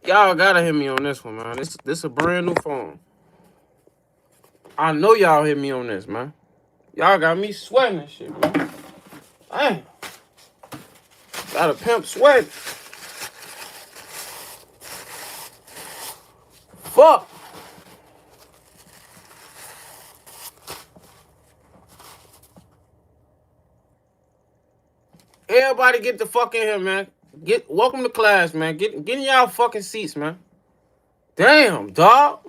Y'all gotta hit me on this one, man. This a brand new phone. I know y'all hit me on this, man. Y'all got me sweating and shit, man. Damn. Got a pimp sweat. Fuck. Everybody get the fuck in here, man. Welcome to class, man. Get in y'all fucking seats, man. Damn, dog.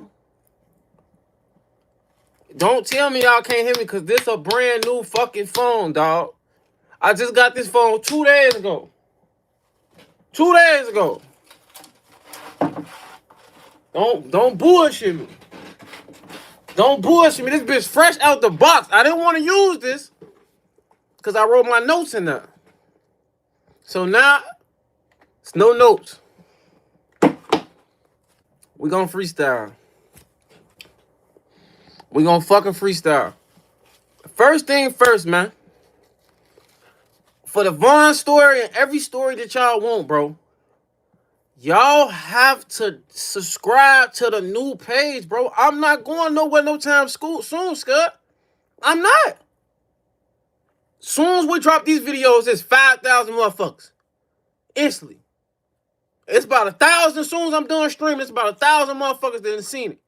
Don't tell me y'all can't hear me, because this a brand new fucking phone, dog. I just got this phone 2 days ago. 2 days ago. Don't bullshit me. Don't bullshit me. This bitch fresh out the box. I didn't want to use this because I wrote my notes in there. So now, it's no notes. We gonna freestyle. We gonna fucking freestyle. First thing first, man. For the Vaughn story and every story that y'all want, bro, y'all have to subscribe to the new page, bro. I'm not going nowhere no time soon, Scud. I'm not. Soon as we drop these videos, it's 5,000 motherfuckers. Instantly. It's about 1,000. As soon as I'm done streaming, it's about 1,000 motherfuckers that have seen it.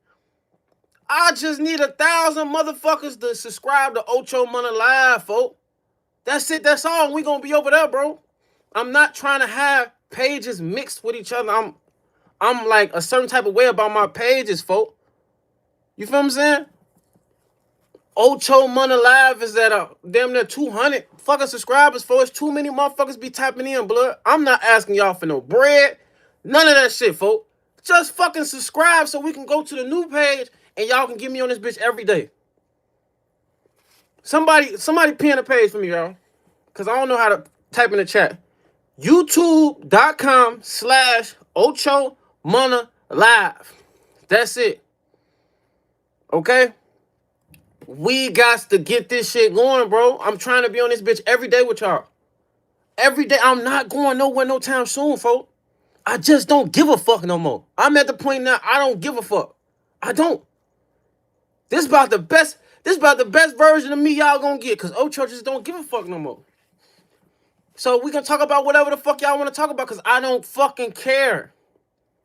I just need 1,000 motherfuckers to subscribe to Ocho Money Live, folks. That's it. That's all. We gonna be over there, bro. I'm not trying to have pages mixed with each other. I'm like a certain type of way about my pages, folks. You feel what I'm saying? Ocho Money Live is at a damn near 200 fucking subscribers, folks. Too many motherfuckers be tapping in, blood. I'm not asking y'all for no bread. None of that shit, folks. Just fucking subscribe so we can go to the new page and y'all can get me on this bitch every day. Somebody pin a page for me, y'all. Because I don't know how to type in the chat. YouTube.com/Ocho Money Live. That's it. Okay? We got to get this shit going, bro. I'm trying to be on this bitch every day with y'all. Every day. I'm not going nowhere no time soon, folks. I just don't give a fuck no more. I'm at the point now I don't give a fuck. I don't. This about the best version of me y'all gonna get, because Ocho just don't give a fuck no more. So we can talk about whatever the fuck y'all want to talk about, because I don't fucking care.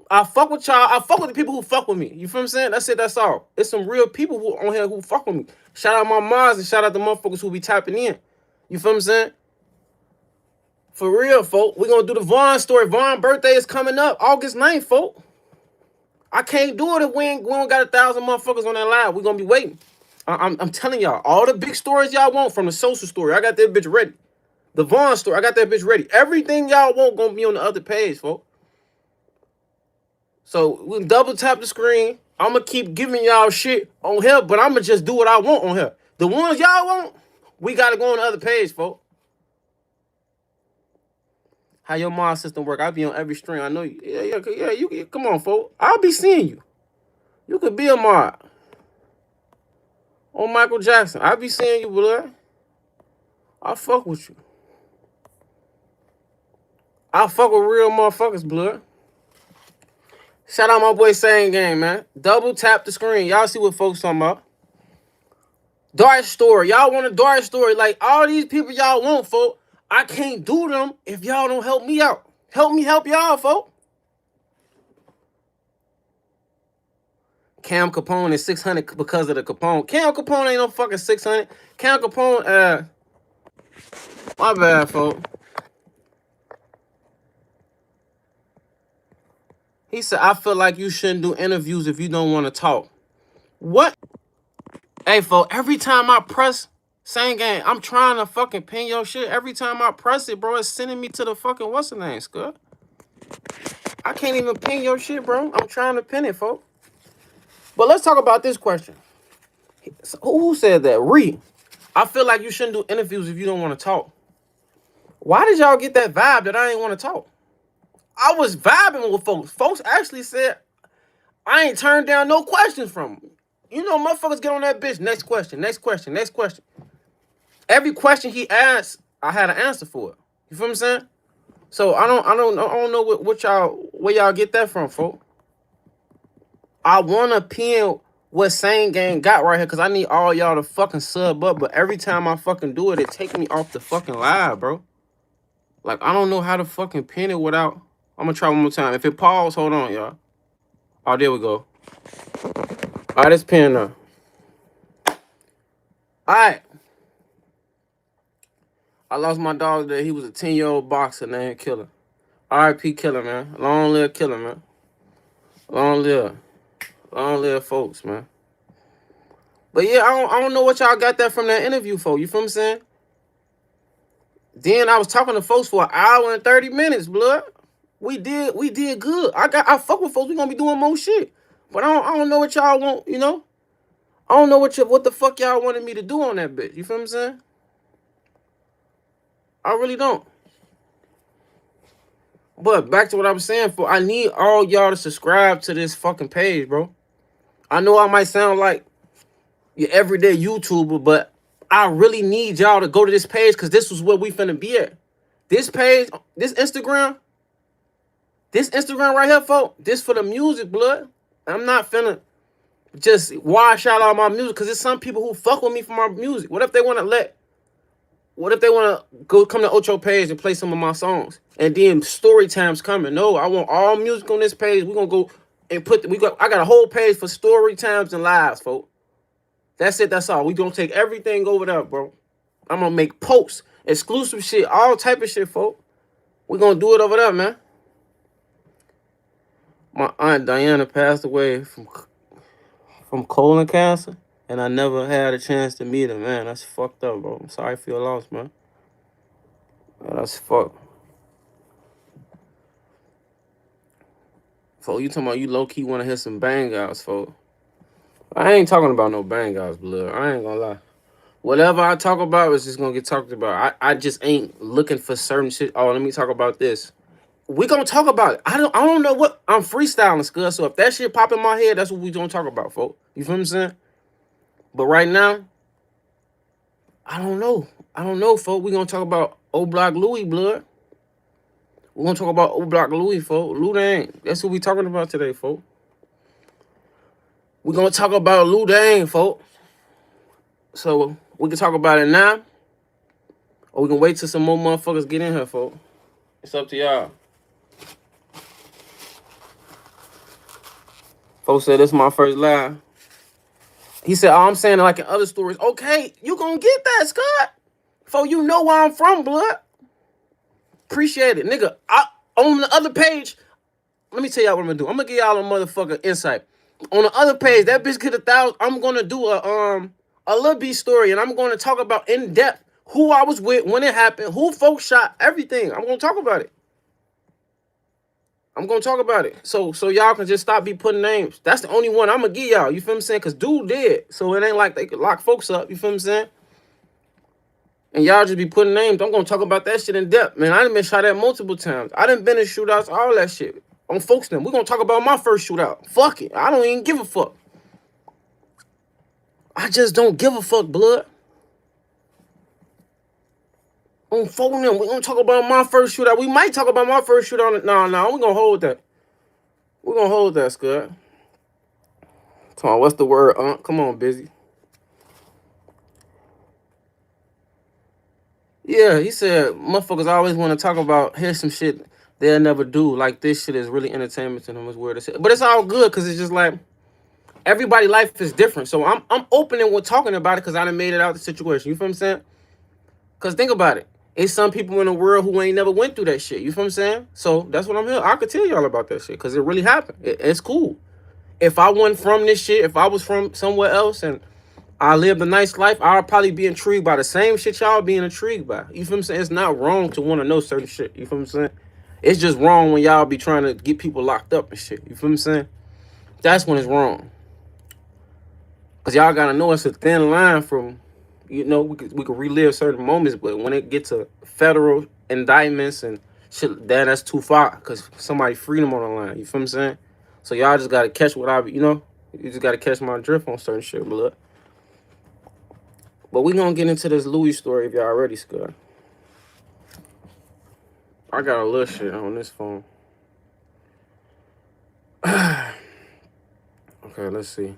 I fuck with y'all. I fuck with the people who fuck with me. You feel what I'm saying? That's it. That's all. It's some real people who on here who fuck with me. Shout out my moms and shout out the motherfuckers who be tapping in. You feel what I'm saying? For real, folk. We're going to do the Vaughn story. Vaughn's birthday is coming up August 9th, folk. I can't do it if we don't got 1,000 motherfuckers on that live. We're going to be waiting. I'm telling y'all, all the big stories y'all want from the social story, I got that bitch ready. The Vaughn story, I got that bitch ready. Everything y'all want going to be on the other page, folk. So we can double tap the screen. I'm going to keep giving y'all shit on here, but I'm going to just do what I want on here. The ones y'all want, we got to go on the other page, folks. How your mod system work? I be on every stream. I know you. Yeah. You come on, folks. I'll be seeing you. You could be a mod. On Michael Jackson. I'll be seeing you, blood. I fuck with you. I fuck with real motherfuckers, blood. Shout out my boy Same Game, man. Double tap the screen. Y'all see what folks talking about. Dark story. Y'all want a dark story. Like, all these people y'all want, folks. I can't do them if y'all don't help me out. Help me help y'all, folks. Cam Capone is 600 because of the Capone. Cam Capone ain't no fucking 600. Cam Capone, my bad, folks. He said, I feel like you shouldn't do interviews if you don't want to talk. What? Hey, folks, every time I press Same Game, I'm trying to fucking pin your shit. Every time I press it, bro, it's sending me to the fucking what's the name, Scud? I can't even pin your shit, bro. I'm trying to pin it, folks. But let's talk about this question. Who said that? Ree. I feel like you shouldn't do interviews if you don't want to talk. Why did y'all get that vibe that I ain't want to talk? I was vibing with folks. Folks actually said I ain't turned down no questions from them. You know, motherfuckers get on that bitch. Next question, next question, next question. Every question he asked, I had an answer for it. You feel what I'm saying? So I don't know Where y'all get that from, folks? I wanna pin what Same Gang got right here, cause I need all y'all to fucking sub up. But every time I fucking do it, it take me off the fucking live, bro. Like, I don't know how to fucking pin it without. I'm gonna try one more time. If it pause, hold on, y'all. Oh, there we go. All right, it's pinned now. All right. I lost my dog today. He was a 10-year-old boxer named Killer. R.I.P. Killer, man. Long live Killer, man. Long live. Long live folks, man. But yeah, I don't know what y'all got that from that interview for. You feel what I'm saying? Then I was talking to folks for an hour and 30 minutes, blood. We did good. I fuck with folks. We gonna be doing more shit. But I don't know what y'all want, you know? I don't know what the fuck y'all wanted me to do on that bitch. You feel what I'm saying? I really don't. But back to what I was saying, for I need all y'all to subscribe to this fucking page, bro. I know I might sound like your everyday YouTuber, but I really need y'all to go to this page, because this was where we finna be at. This page, this Instagram right here, folks, this for the music, blood. I'm not finna just wash out all my music, because there's some people who fuck with me for my music. What if they want to go come to Ocho page and play some of my songs? And then story time's coming. No, I want all music on this page. We're gonna go and I got a whole page for story times and lives, folks. That's it, that's all. We gonna take everything over there, bro. I'm gonna make posts, exclusive shit, all type of shit, folks. We're gonna do it over there, man. My aunt Diana passed away from colon cancer, and I never had a chance to meet her, man. That's fucked up, bro. I'm sorry for your loss, man. That's fucked. Folks, you talking about you low-key want to hear some bang outs, folks. I ain't talking about no bang outs, blood. I ain't gonna lie. Whatever I talk about is just gonna get talked about. I just ain't looking for certain shit. Oh, let me talk about this. We gonna talk about it. I don't know what I'm freestyling, Scud. So if that shit pop in my head, that's what we gonna talk about, folks. You feel what I'm saying? But right now, I don't know. I don't know, folks. We gonna talk about Oblock Louie, blood. We're gonna talk about Oblock Louie, folks. Lou Dang. That's what we talking about today, folks. We're gonna talk about Lou Dang, folks. So we can talk about it now, or we can wait till some more motherfuckers get in here, folks. It's up to y'all. Folks said this is my first live. He said, oh, I'm saying it like in other stories. Okay, you gonna get that, Scott. Folks, you know where I'm from, blood. Appreciate it, nigga. On the other page, let me tell y'all what I'm gonna do. I'm gonna give y'all a motherfucker insight. On the other page, that bitch get 1,000. I'm gonna do a Lil B story, and I'm gonna talk about in depth who I was with, when it happened, who folks shot, everything. I'm gonna talk about it. I'm gonna talk about it. So y'all can just stop be putting names. That's the only one I'm gonna give y'all. You feel what I'm saying? Cause dude dead. So it ain't like they could lock folks up. You feel what I'm saying? And y'all just be putting names. I'm gonna talk about that shit in depth. Man, I done been shot at multiple times. I done been in shootouts, all that shit. On folks them. We're gonna talk about my first shootout. Fuck it. I don't even give a fuck. I just don't give a fuck, blood. On phone them. We're gonna talk about my first shootout. We might talk about my first shootout. No, we're gonna hold that. We're gonna hold that, Scud. Come on, what's the word, Come on, busy. Yeah, he said motherfuckers always want to talk about, here's some shit they'll never do. Like, this shit is really entertainment to them, is weird to say. But it's all good, because it's just like, everybody's life is different. So I'm opening with talking about it, because I done made it out the situation. You feel what I'm saying? Because think about it. It's some people in the world who ain't never went through that shit. You feel what I'm saying? So that's what I'm here. I could tell y'all about that shit, because it really happened. It's cool. If I wasn't from this shit, if I was from somewhere else and I lived a nice life, I'd probably be intrigued by the same shit y'all being intrigued by. You feel what I'm saying? It's not wrong to want to know certain shit. You feel what I'm saying? It's just wrong when y'all be trying to get people locked up and shit. You feel what I'm saying? That's when it's wrong. Because y'all got to know it's a thin line from, you know, we could relive certain moments, but when it gets to federal indictments and shit, that's too far, because somebody's freedom on the line. You feel what I'm saying? So y'all just got to catch what I be, you know? You just got to catch my drift on certain shit, blood. But we gonna get into this Louie story if y'all ready, Scott. I got a little shit on this phone. Okay, let's see.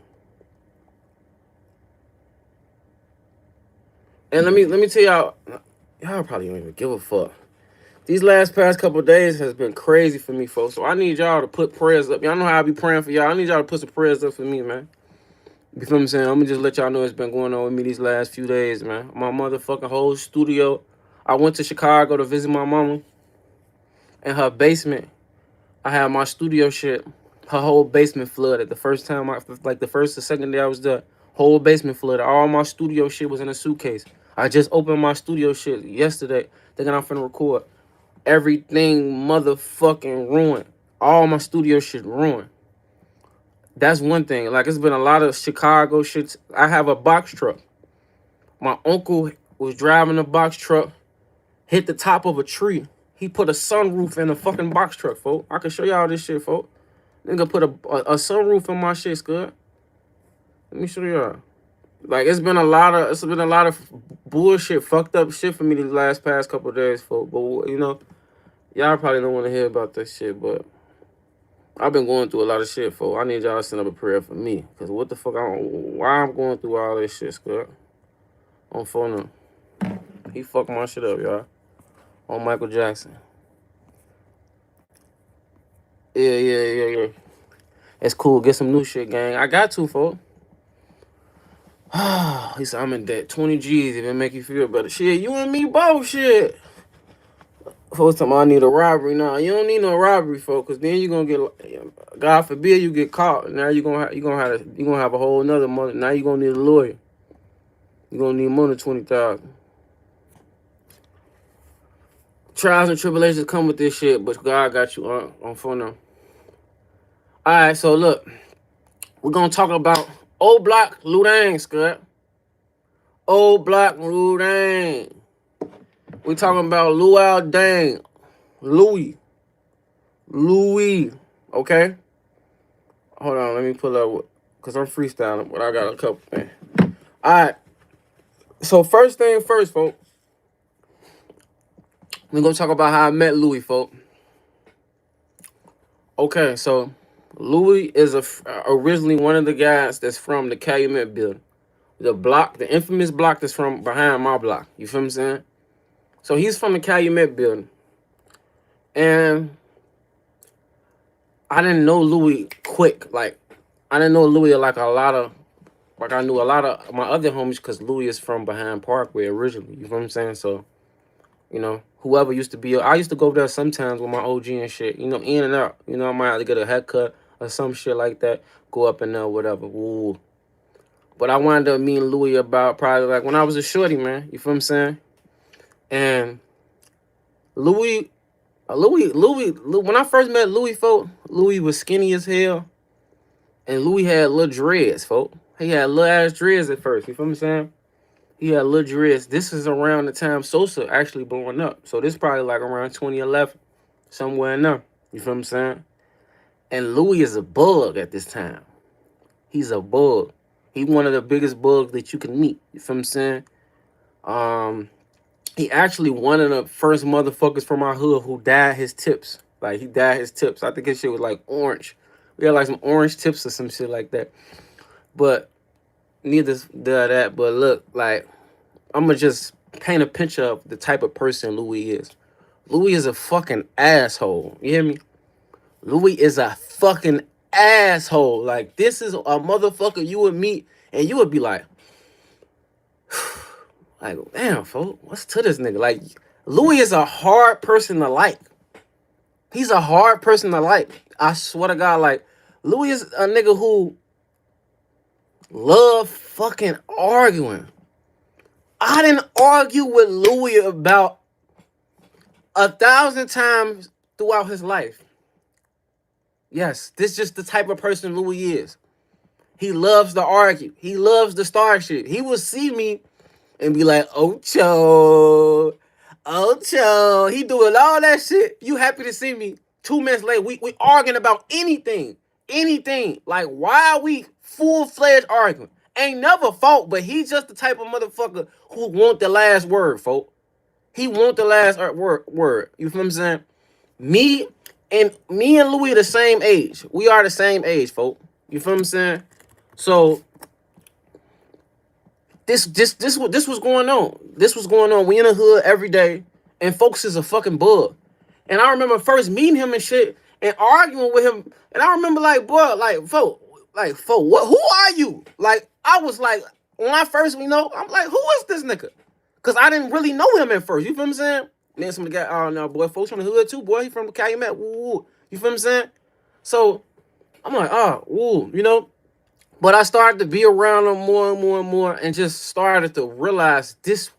And let me tell y'all probably don't even give a fuck. These past couple of days has been crazy for me, folks. So I need y'all to put prayers up. Y'all know how I be praying for y'all. I need y'all to put some prayers up for me, man. You feel what I'm saying? I'm gonna just let y'all know what's been going on with me these last few days, man. My motherfucking whole studio. I went to Chicago to visit my mama. In her basement, I had my studio shit. Her whole basement flooded. The first time, the first or second day I was there, whole basement flooded. All my studio shit was in a suitcase. I just opened my studio shit yesterday, thinking I'm finna record. Everything motherfucking ruined. All my studio shit ruined. That's one thing. Like, it's been a lot of Chicago shit. I have a box truck. My uncle was driving a box truck, hit the top of a tree. He put a sunroof in a fucking box truck, folks. I can show y'all this shit, folks. Nigga put a sunroof in my shit, Scud. Let me show y'all. Like, it's been a lot of bullshit, fucked up shit for me these past couple of days, folks. But you know, y'all probably don't want to hear about that shit, but I've been going through a lot of shit, folks. I need y'all to send up a prayer for me. Cause what the fuck, why I'm going through all this shit, Scud? On phone now. He fucked my shit up, y'all. On Michael Jackson. Yeah. It's cool. Get some new shit, gang. I got to, folks. He said, I'm in debt. 20 G's if it make you feel better. Shit, you and me both, shit. Folks tell me I need a robbery. Nah, you don't need no robbery, folks, because then you're going to get, God forbid you get caught. Now you're gonna have a whole nother money. Now you're going to need a lawyer. You're going to need more than 20,000. Trials and tribulations come with this shit, but God got you on phone now. All right, so look, we're gonna talk about Oblock, Louie, Scott. Oblock, Louie. We talking about Louie. Okay. Hold on, let me pull up cause I'm freestyling, but I got a couple things. All right. So first thing first, folks. We're gonna talk about how I met Louie, folks. Okay, so Louie is originally one of the guys that's from the Calumet building. The infamous block that's from behind my block. You feel what I'm saying? So he's from the Calumet building. And I didn't know Louie quick. Like, I didn't know Louie like I knew a lot of my other homies because Louie is from behind Parkway originally. You feel what I'm saying? So, you know, whoever used to be, I used to go there sometimes with my OG and shit, you know, in and out. You know, I might have to get a haircut or some shit like that, go up in there, whatever. Ooh. But I wound up meeting Louie about probably like when I was a shorty, man. You feel what I'm saying? And Louie, when I first met Louie, folk, Louie was skinny as hell. And Louie had little dreads, folk. He had little ass dreads at first. You feel what I'm saying? He had little dreads. This is around the time Sosa actually blowing up. So this probably like around 2011, somewhere in there. You feel what I'm saying? And Louie is a bug at this time. He's a bug. He's one of the biggest bugs that you can meet. You feel what I'm saying? He actually one of the first motherfuckers from our hood who dyed his tips. Like, he dyed his tips. I think his shit was like orange. We had like some orange tips or some shit like that. But neither that. But look, like, I'm gonna just paint a picture of the type of person Louie is. Louie is a fucking asshole. You hear me? Louie is a fucking asshole. Like, this is a motherfucker you would meet and you would be like, damn, folks, what's to this nigga? Like, Louie is a hard person to like. He's a hard person to like. I swear to God, like, Louie is a nigga who love fucking arguing. I didn't argue with Louie about 1,000 times throughout his life. Yes, this is just the type of person Louie is. He loves to argue. He loves to start shit. He will see me and be like, Ocho. He doing all that shit. You happy to see me? 2 minutes later, we arguing about anything. Like, why are we full-fledged arguing? Ain't never fought, but he's just the type of motherfucker who want the last word, folk. He want the last word. You feel what I'm saying? Me and Louie the same age. We are the same age, folk. You feel what I'm saying? So this was going on. This was going on. We in the hood every day, and folks is a fucking bug. And I remember first meeting him and shit, and arguing with him. And I remember like, boy, what? Who are you? Like, I was like, when I first, I'm like, who is this nigga? Cause I didn't really know him at first. You feel what I'm saying? And then some of the guy, oh no, boy, folks from the hood too, boy. He from Calumet. Woo. You feel what I'm saying? So I'm like, oh, woo. But I started to be around him more and more and more, and just started to realize this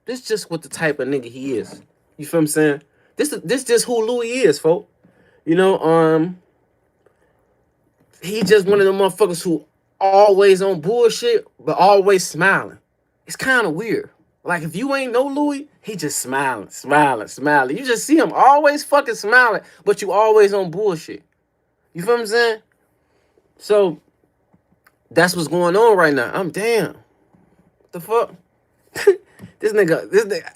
just what the type of nigga he is. You feel what I'm saying? This just who Louie is, folks. He just one of them motherfuckers who always on bullshit, but always smiling. It's kind of weird. Like, if you ain't know Louie, he just smiling, smiling, smiling. You just see him always fucking smiling, but you always on bullshit. You feel what I'm saying? So that's what's going on right now. I'm damn. What the fuck? This nigga,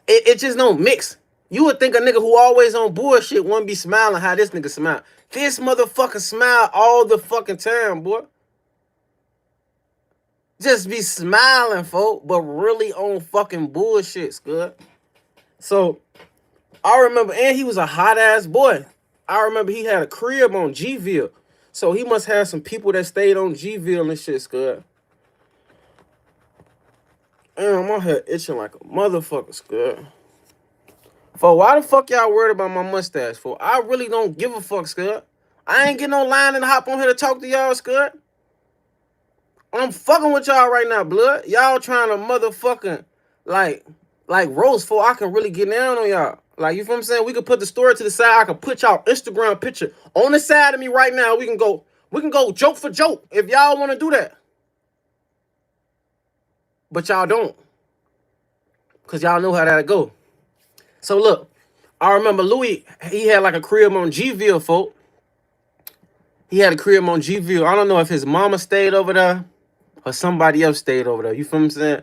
it just don't mix. You would think a nigga who always on bullshit wouldn't be smiling how this nigga smile. This motherfucker smile all the fucking time, boy. Just be smiling, folk, but really on fucking bullshit, scud. So, I remember, and he was a hot-ass boy. I remember he had a crib on G-Ville. So, he must have some people that stayed on G-Ville and shit, scud. Damn, my head itching like a motherfucker, scud. For why the fuck y'all worried about my mustache, for? I really don't give a fuck, scud. I ain't getting no line and hop on here to talk to y'all, scud. I'm fucking with y'all right now, blood. Y'all trying to motherfucking, like roast, for I can really get down on y'all. Like, you feel what I'm saying? We could put the story to the side. I can put y'all Instagram picture on the side of me right now. We can go joke for joke if y'all want to do that. But y'all don't. Because y'all know how that'll go. So, look. I remember Louie, he had like a crib on G-Ville, folk. He had a crib on G-Ville. I don't know if his mama stayed over there or somebody else stayed over there. You feel what I'm saying?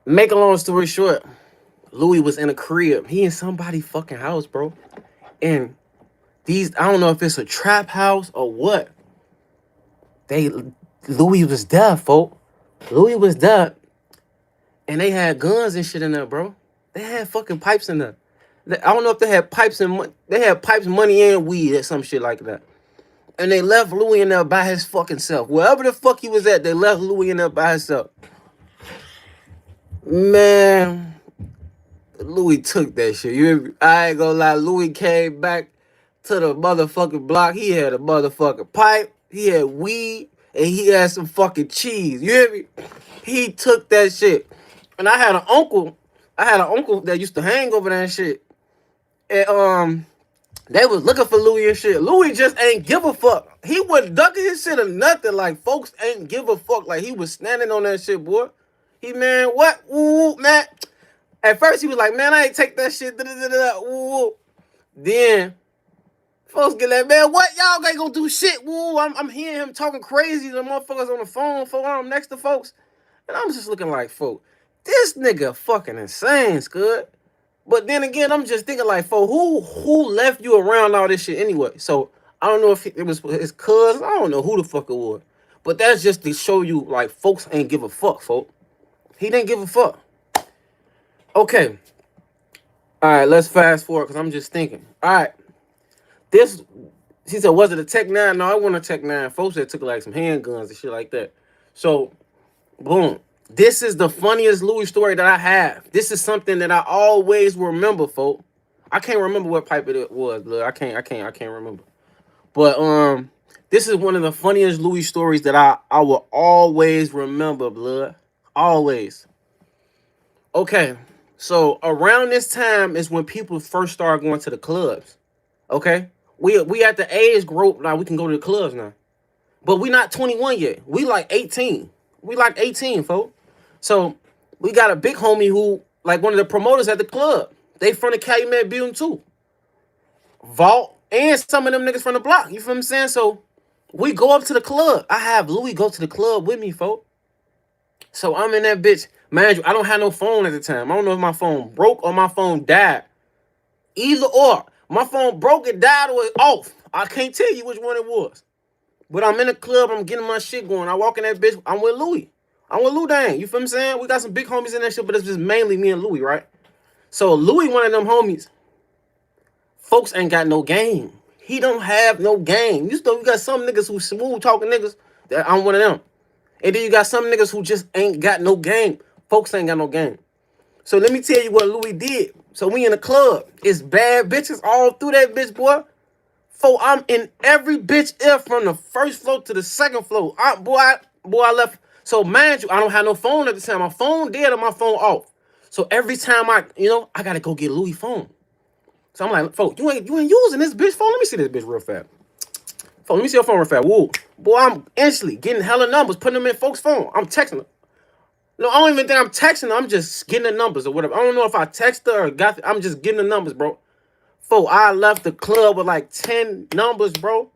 Make a long story short, Louie was in a crib. He in somebody's fucking house, bro. And I don't know if it's a trap house or what. Louie was there, folk. Louie was there. And they had guns and shit in there, bro. They had fucking pipes in there. I don't know if they had pipes they had pipes, money, and weed or some shit like that. And they left Louie in there by his fucking self. Wherever the fuck he was at, they left Louie in there by himself. Man, Louie took that shit. I ain't gonna lie. Louie came back to the motherfucking block. He had a motherfucking pipe. He had weed. And he had some fucking cheese. You hear me? He took that shit. And I had an uncle that used to hang over there and shit. And they was looking for Louie and shit. Louie just ain't give a fuck. He wasn't ducking his shit or nothing. Like, folks ain't give a fuck. Like, he was standing on that shit, boy. Man, what? Ooh, man. At first, he was like, man, I ain't take that shit. Ooh. Then, folks get like, man, what? Y'all ain't gonna do shit. Ooh, I'm hearing him talking crazy to the motherfuckers on the phone for I'm next to folks. And I'm just looking like, folk, this nigga fucking insane, scud. But then again, I'm just thinking like, folk, who left you around all this shit anyway? So, I don't know if it was his cousin. I don't know who the fuck it was. But that's just to show you, like, folks ain't give a fuck, folk. He didn't give a fuck. Okay. All right, let's fast forward because I'm just thinking. All right. She said, was it a Tech 9? No, I wasn't a Tech 9. Folks that took like some handguns and shit like that. So, boom. This is the funniest Louie story that I have. This is something that I always remember, folks. I can't remember what pipe it was, blood. I can't remember. But this is one of the funniest Louie stories that I will always remember, blood. Always. Okay, so around this time is when people first start going to the clubs. Okay, we at the age group now we can go to the clubs now, but we not 21 yet. We like 18. We like 18, folks. So we got a big homie who like one of the promoters at the club. They from the Calumet building too. Vault and some of them niggas from the block. You feel what I'm saying? So we go up to the club. I have Louie go to the club with me, folks. So I'm in that bitch. Man, I don't have no phone at the time. I don't know if my phone broke or my phone died. Either or. My phone broke, it died, or it off. I can't tell you which one it was. But I'm in the club, I'm getting my shit going. I walk in that bitch, I'm with Louie. I'm with Lou Dang. You feel what I'm saying? We got some big homies in that shit, but it's just mainly me and Louie, right? So Louie, one of them homies, folks ain't got no game. He don't have no game. You got some niggas who smooth talking niggas. That I'm one of them. And then you got some niggas who just ain't got no game. Folks ain't got no game. So let me tell you what Louie did. So we in the club. It's bad bitches all through that bitch, boy. I'm in every bitch ear from the first floor to the second floor. I left. So mind you, I don't have no phone at the time. My phone dead and my phone off. So every time I gotta go get Louie phone. So I'm like, folks, you ain't using this bitch phone. Let me see this bitch real fast. Phone, let me see your phone real fast. Whoa. Boy, I'm instantly getting hella numbers, putting them in folks' phone. I'm texting them. No, I don't even think I'm texting her. I'm just getting the numbers or whatever. I don't know if I text her or I'm just getting the numbers, bro. I left the club with like 10 numbers, bro.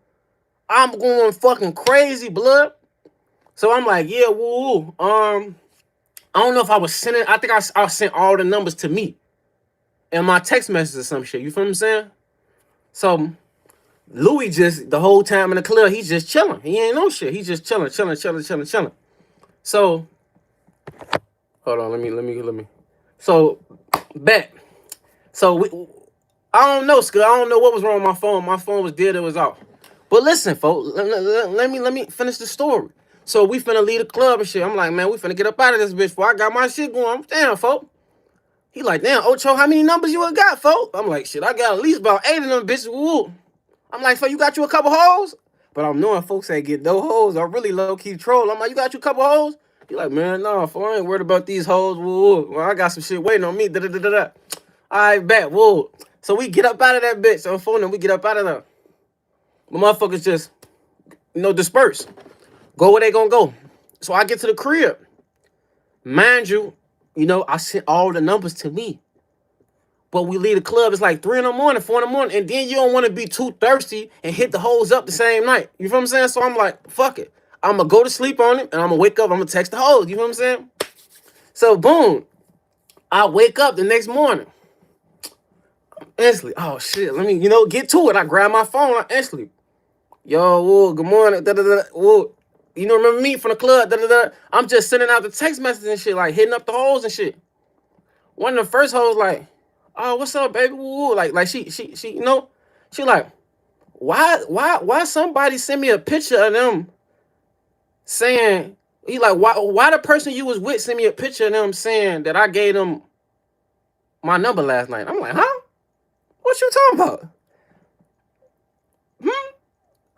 I'm going fucking crazy, blood. So I'm like, yeah, woo. I don't know if I was sending. I think I sent all the numbers to me in my text message or some shit. You feel what I'm saying? So Louie just the whole time in the club, he's just chilling. He ain't no shit. He's just chilling. So hold on, let me. So bet. So I don't know, Scud. I don't know what was wrong with my phone. My phone was dead. It was off. But listen, folks. Let me finish the story. So we finna leave the club and shit. I'm like, man, we finna get up out of this bitch. Before I got my shit going. Damn, folks. He like, damn, Ocho, how many numbers you got, folks? I'm like, shit, I got at least about 8 of them bitches. Woo. I'm like, you got you a couple hoes? But I'm knowing folks ain't get no hoes. I really low-key troll. I'm like, you got you a couple hoes? He like, man, no, I ain't worried about these hoes. Woo. Well, I got some shit waiting on me. Da-da-da-da-da. All right, bet. Woo. So we get up out of that bitch. On phone and we get up out of there. The motherfuckers just, disperse. Go where they gonna go. So I get to the crib. Mind you, I sent all the numbers to me. But we leave the club, it's like 3 in the morning, 4 in the morning, and then you don't want to be too thirsty and hit the hoes up the same night. You feel what I'm saying? So I'm like, fuck it. I'm going to go to sleep on it, and I'm going to wake up, I'm going to text the hoes. You feel what I'm saying? So boom. I wake up the next morning. Instantly, oh shit, let me, get to it. I grab my phone, instantly. Yo, whoa, good morning, da-da-da, whoa. Remember me from the club, da-da-da. I'm just sending out the text messages and shit, like hitting up the hoes and shit. One of the first hoes like, oh, what's up, baby? Woo. Like she she like, why somebody send me a picture of them saying, he like, why the person you was with send me a picture of them saying that I gave them my number last night? I'm like, huh? What you talking about?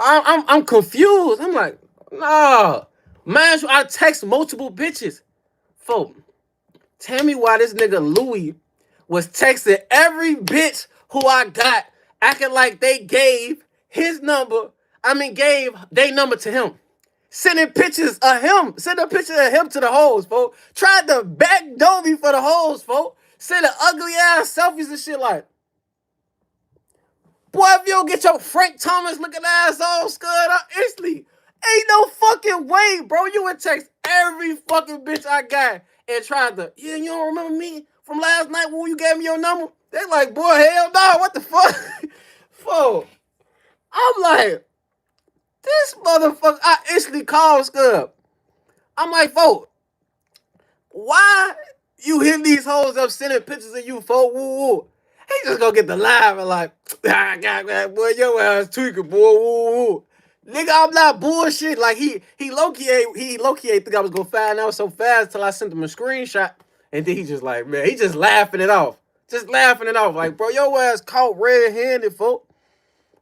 I'm confused. I'm like, nah. Man, I text multiple bitches. Folk, tell me why this nigga Louie was texting every bitch who I got, acting like they gave his number. Gave their number to him. Sending pictures of him. Sending a picture of him to the hoes, folks. Tried to backdoor me for the hoes, folks. Sending ugly ass selfies and shit like, boy, if you don't get your Frank Thomas looking ass on, Scud, instantly. Ain't no fucking way, bro. You would text every fucking bitch I got and tried to, yeah, you don't remember me from last night when you gave me your number? They like, boy, hell no, what the fuck? Fuck. I'm like, this motherfucker, I instantly called Scud. I'm like, folk, why you hitting these hoes up sending pictures of you, folk? Woo, woo. He just gonna get the live and like, boy, your ass tweaking, boy, woo, woo. Nigga, I'm not bullshit. Like, he low-key think I was gonna find out so fast till I sent him a screenshot. And then he just like, man, he just laughing it off. Like, bro, your ass caught red-handed, folk.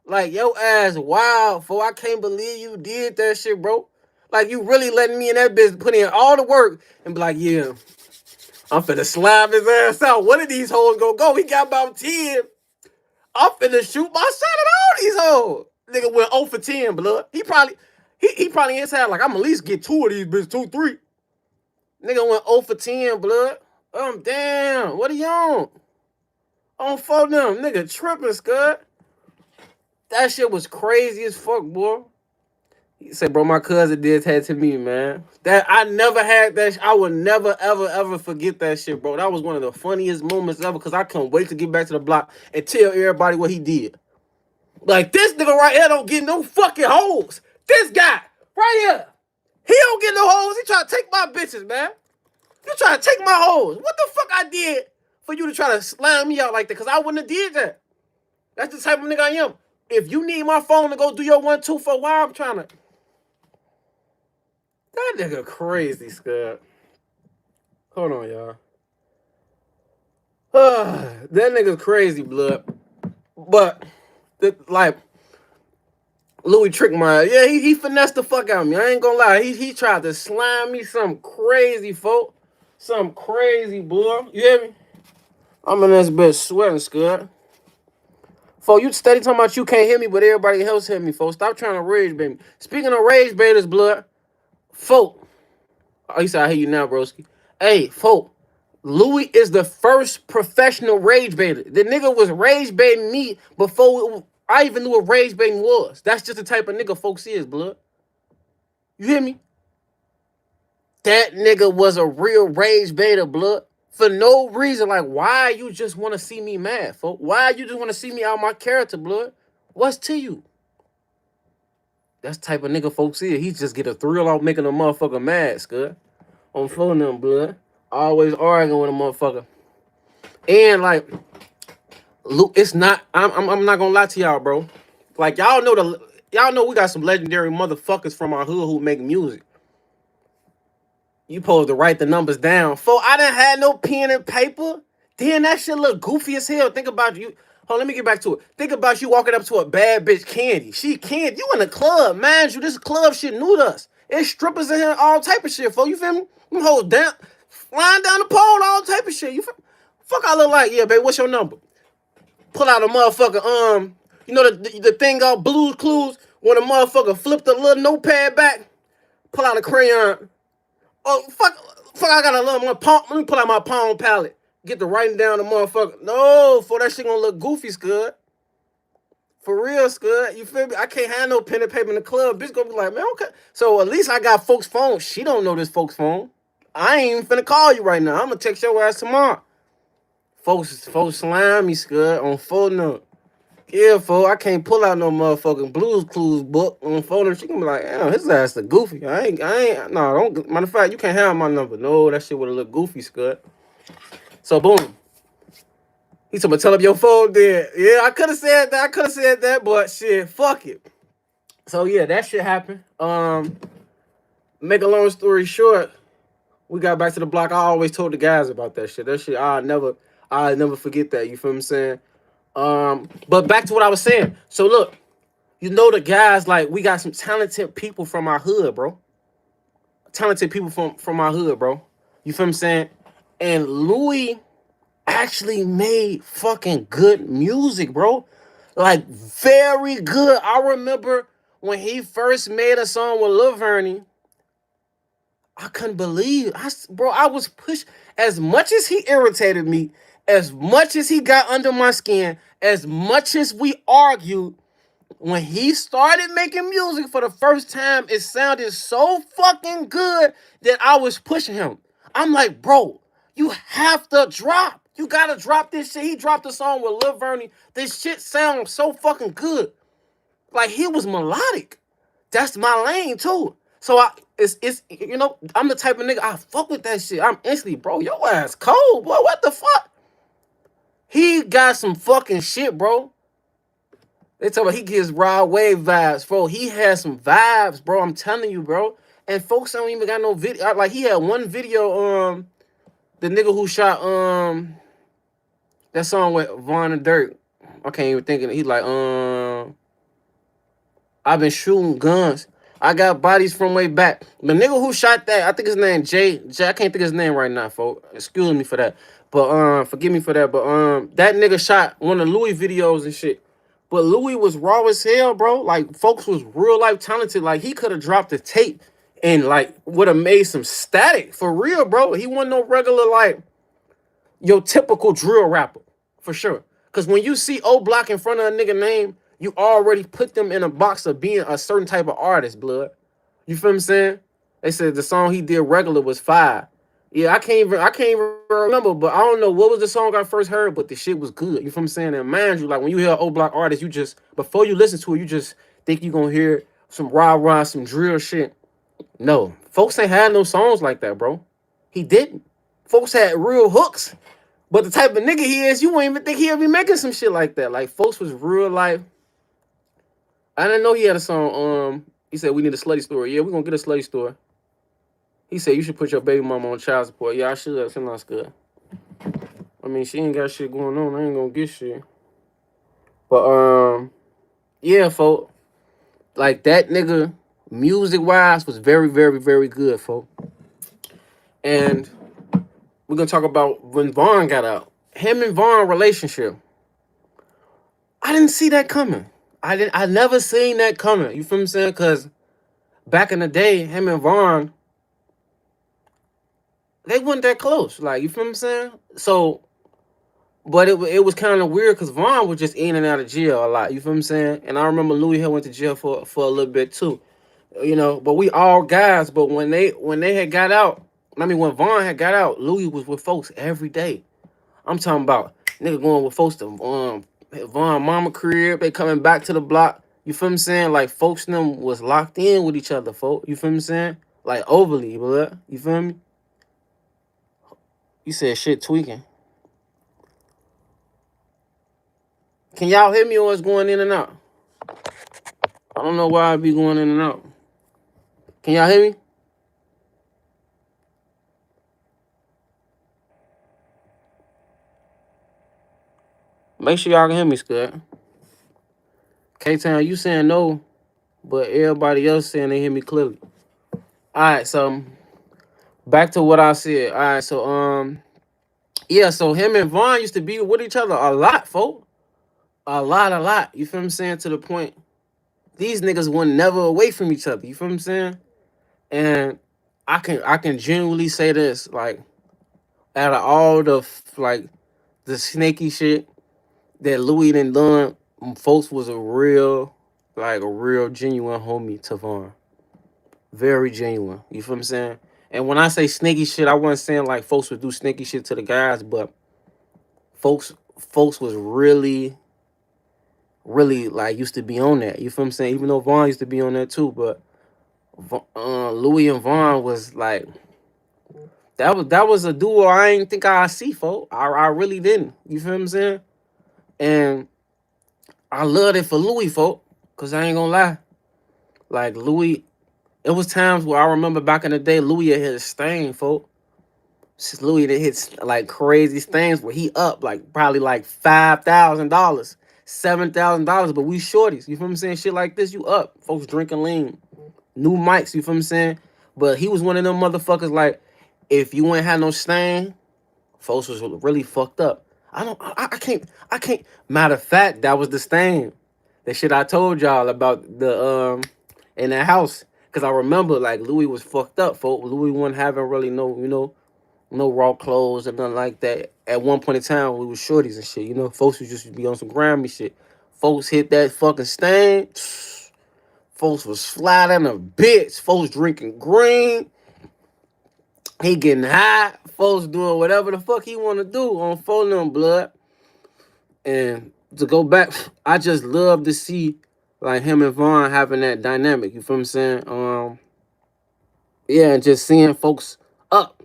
Like, your ass wild, folk. I can't believe you did that shit, bro. Like, you really letting me in that bitch put in all the work and be like, yeah, I'm finna slap his ass out. One of these hoes gonna go. He got about 10. I'm finna shoot my shot at all these hoes. Nigga went 0 for 10, blood. He probably inside like, I'm at least get 2 of these bitches, 2, 3. Nigga went 0 for 10, blood. Damn. What are you on? On for them. Nigga tripping, Scud. That shit was crazy as fuck, boy. He said, bro, my cousin did that to me, man. That I never had that. I would never, ever, ever forget that shit, bro. That was one of the funniest moments ever because I couldn't wait to get back to the block and tell everybody what he did. Like, this nigga right here don't get no fucking hoes. This guy right here. He don't get no hoes. He try to take my bitches, man. You try to take my hoes. What the fuck I did for you to try to slam me out like that? Because I wouldn't have did that. That's the type of nigga I am. If you need my phone to go do your 1, 2 for a while, I'm trying to. That nigga crazy, Scott. Hold on, y'all. That nigga's crazy, blood. But, like, Louie tricked my ass. Yeah, he finessed the fuck out of me. I ain't gonna lie. He tried to slime me some crazy, folk. Some crazy, boy. You hear me? I'm in this bitch sweating, Scott. Folk, you steady talking about you can't hear me, but everybody else hear me, folks. Stop trying to rage bait me. Speaking of rage baiters, blood, folk. Oh, he said, I hear you now, broski. Hey, folk. Louie is the first professional rage baiter. The nigga was rage baiting me before I even knew what rage baiting was. That's just the type of nigga folks is, blood. You hear me? That nigga was a real rage baiter, blood. For no reason. Like, why you just want to see me mad, folks? Why you just want to see me out my character, blood? What's to you? That's the type of nigga folks is. He just get a thrill off making a motherfucker mad, Scud. On phone them, blood. Always arguing with a motherfucker. And, like, it's not, I'm not gonna lie to y'all, bro. Like, y'all know we got some legendary motherfuckers from our hood who make music. You supposed to write the numbers down. I didn't have no pen and paper. Then that shit look goofy as hell. Think about you. Hold on, let me get back to it. Think about you walking up to a bad bitch, Candy. She Candy. You in the club, mind you. This club shit new to us. It's strippers in here, all type of shit, You feel me? Them hoes down, flying down the pole, all type of shit. You feel me? Fuck I look like? Yeah, babe, what's your number? Pull out a motherfucker, you know the thing called Blues Clues when a motherfucker flipped the little notepad back, pull out a crayon. Oh, fuck, I got a little more palm. Let me pull out my palm palette. Get the writing down the motherfucker. No, for that shit gonna look goofy, Scud. For real, Scud. You feel me? I can't have no pen and paper in the club. Bitch gonna be like, man, okay. So at least I got folks' phone. She don't know this folks' phone. I ain't even finna call you right now. I'm gonna text your ass tomorrow. Folks slime me, Scud, on phone number. Yeah, folks, I can't pull out no motherfucking Blues Clues book on phone number. She gonna be like, damn, his ass a goofy. I ain't, no, don't, matter of fact, you can't have my number. No, that shit would've looked goofy, Scud. So, boom. He told me, tell up your phone there. Yeah, I could have said that, but shit, fuck it. So, yeah, that shit happened. Make a long story short, we got back to the block. I always told the guys about that shit. That shit, I'll never forget that. You feel what I'm saying? But back to what I was saying. So look, you know the guys, like, we got some talented people from our hood, bro. Talented people from our hood, bro. You feel what I'm saying? And Louie actually made fucking good music, bro. Like, very good. I remember when he first made a song with Lil Vernie, I couldn't believe bro, I was pushed. As much as he irritated me, as much as he got under my skin, as much as we argued, when he started making music for the first time, it sounded so fucking good that I was pushing him. I'm like, bro, you have to drop. You gotta drop this shit. He dropped a song with Lil Vernie. This shit sounds so fucking good. Like, he was melodic. That's my lane too. So it's you know, I'm the type of nigga, I fuck with that shit. I'm instantly, bro, your ass cold, boy. What the fuck? He got some fucking shit, bro. They talk about he gives raw wave vibes, bro. He has some vibes, bro. I'm telling you, bro. And folks don't even got no video. Like, he had one video, the nigga who shot that song with Von and Dirt. I can't even think of it. He's like, I've been shooting guns. I got bodies from way back. The nigga who shot that, I think his name Jay. I can't think of his name right now, folks. Excuse me for that. But forgive me for that. But that nigga shot one of Louie videos and shit. But Louie was raw as hell, bro. Like, folks was real life talented. Like, he could have dropped the tape and, like, would have made some static. For real, bro. He wasn't no regular, like, your typical drill rapper. For sure. Because when you see Oblock in front of a nigga name, you already put them in a box of being a certain type of artist, blood. You feel what I'm saying? They said the song he did regular was fire. Yeah, I can't even remember, but I don't know what was the song I first heard, but the shit was good. You feel what I'm saying? And mind you, like, when you hear an Oblock artist, you just, before you listen to it, you just think you're gonna hear some rah-rah, some drill shit. No, folks ain't had no songs like that, bro. He didn't. Folks had real hooks. But the type of nigga he is, you wouldn't even think he'd be making some shit like that. Like, folks was real life. I didn't know he had a song. He said, we need a slutty story. Yeah, we're gonna get a slutty story. He said, you should put your baby mama on child support. Yeah, I should. That sounds good. I mean, she ain't got shit going on. I ain't gonna get shit. But, yeah, folks. Like, that nigga, music-wise, was very, very, very good, folks. And we're gonna talk about when Vaughn got out. Him and Vaughn relationship. I didn't see that coming. I never seen that coming. You feel what I'm saying? Cause back in the day, him and Vaughn, they weren't that close. Like, you feel what I'm saying? So, but it was kind of weird because Vaughn was just in and out of jail a lot. You feel what I'm saying? And I remember Louie had went to jail for a little bit too. You know, but we all guys. But when they had got out, I mean when Vaughn had got out, Louie was with folks every day. I'm talking about nigga going with folks to Vaughn mama crib. They coming back to the block. You feel what I'm saying? Like folks and them was locked in with each other, folk. You feel what I'm saying? Like overly, blood. You feel me? You said shit tweaking. Can y'all hear me or it's going in and out? I don't know why I be going in and out. Can y'all hear me? Make sure y'all can hear me, Scott. K-Town, you saying no, but everybody else saying they hear me clearly. Alright, so back to what I said. Alright, so yeah, so him and Vaughn used to be with each other a lot, folk. A lot. You feel what I'm saying? To the point these niggas were never away from each other. You feel what I'm saying? And I can genuinely say this, like, out of all the like the snaky shit that Louie done, folks was a real genuine homie to Vaughn. Very genuine. You feel what I'm saying? And when I say sneaky shit, I wasn't saying like folks would do sneaky shit to the guys, but folks was really like used to be on that. You feel what I'm saying? Even though Vaughn used to be on that too, but Louie and Vaughn was like that was a duo I ain't think I'd see, folk. I really didn't. You feel what I'm saying? And I loved it for Louie, folk, cause I ain't gonna lie. Like Louie, it was times where I remember back in the day, Louie had hit a stain, folk. Louie that hits like crazy stains where he up like probably like $5,000, $7,000, but we shorties. You feel what I'm saying? Shit like this, you up. Folks drinking lean, new mics. You feel what I'm saying? But he was one of them motherfuckers. Like if you ain't had no stain, folks was really fucked up. I can't. Matter of fact, that was the stain. That shit I told y'all about the in that house. Cause I remember like Louie was fucked up, folks. Louie wasn't having really no raw clothes or nothing like that. At one point in time, we was shorties and shit. You know, folks would just be on some grimy shit. Folks hit that fucking stain. Folks was flat in a bitch. Folks drinking green. He getting high. Folks doing whatever the fuck he want to do on phone them blood. And to go back, I just love to see like him and Vaughn having that dynamic. You feel what I'm saying? Yeah, and just seeing folks up.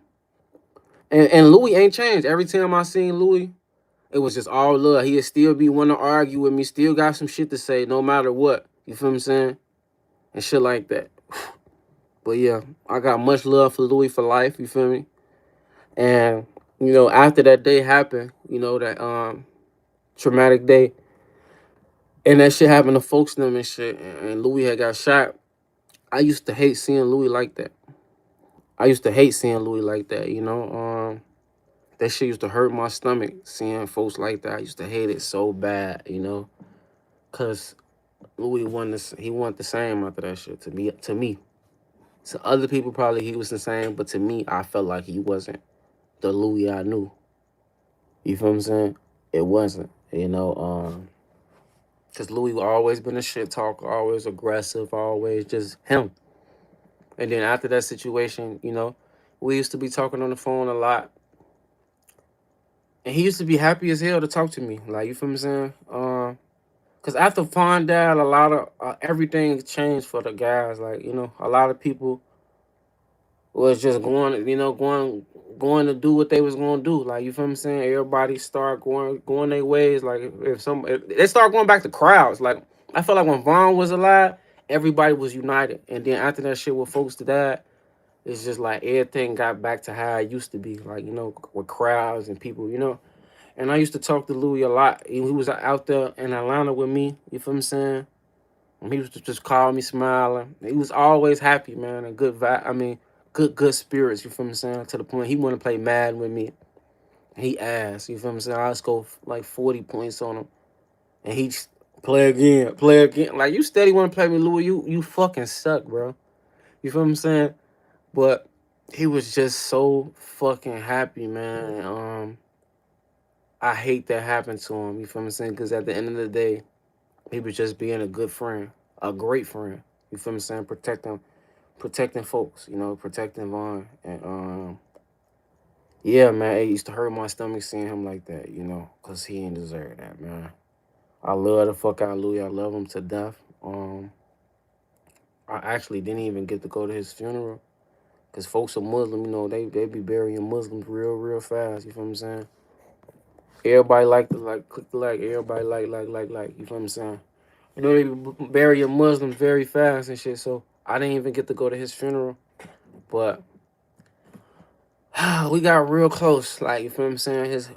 And Louie ain't changed. Every time I seen Louie, it was just all love. He'd still be wanting to argue with me, still got some shit to say, no matter what. You feel what I'm saying? And shit like that. But yeah, I got much love for Louie for life, you feel me? And, after that day happened, that traumatic day, and that shit happened to folks them and shit, and Louie had got shot, I used to hate seeing Louie like that. That shit used to hurt my stomach, seeing folks like that. I used to hate it so bad, because Louis he wasn't the same after that shit to me. To other people, probably he was the same, but to me, I felt like he wasn't the Louis I knew. You feel what I'm saying? It wasn't, because Louis always been a shit talker, always aggressive, always just him. And then after that situation, we used to be talking on the phone a lot. And he used to be happy as hell to talk to me. Like, you feel what I'm saying? Cause after Fawn died, a lot of everything changed for the guys. Like, a lot of people was just going, going to do what they was going to do. Like, you feel me saying? Everybody start going their ways. Like, if they start going back to crowds. Like, I feel like when Vaughn was alive, everybody was united. And then after that shit with folks to die, it's just like everything got back to how it used to be. Like, with crowds and people. And I used to talk to Louie a lot. He was out there in Atlanta with me. You feel me saying? And he used to just call me smiling. He was always happy, man, and good vibe. I mean, good spirits. You feel me saying? To the point he wanted to play Madden with me. He asked. You feel me saying? I score like 40 points on him, and he just play again, play again. Like, you steady want to play me, Louie? You fucking suck, bro. You feel me saying? But he was just so fucking happy, man. I hate that happened to him. You feel me saying? Because at the end of the day, he was just being a good friend, a great friend. You feel me saying? Protecting folks, protecting Vaughn. And yeah, man, it used to hurt my stomach seeing him like that, because he didn't deserve that, man. I love the fuck out of Louie. I love him to death. I actually didn't even get to go to his funeral because folks are Muslim, they be burying Muslims real fast. You feel what I'm saying? Everybody click the like. Everybody like. You feel what I'm saying? They be burying Muslims very fast and shit. So I didn't even get to go to his funeral, but we got real close. Like, you feel what I'm saying? His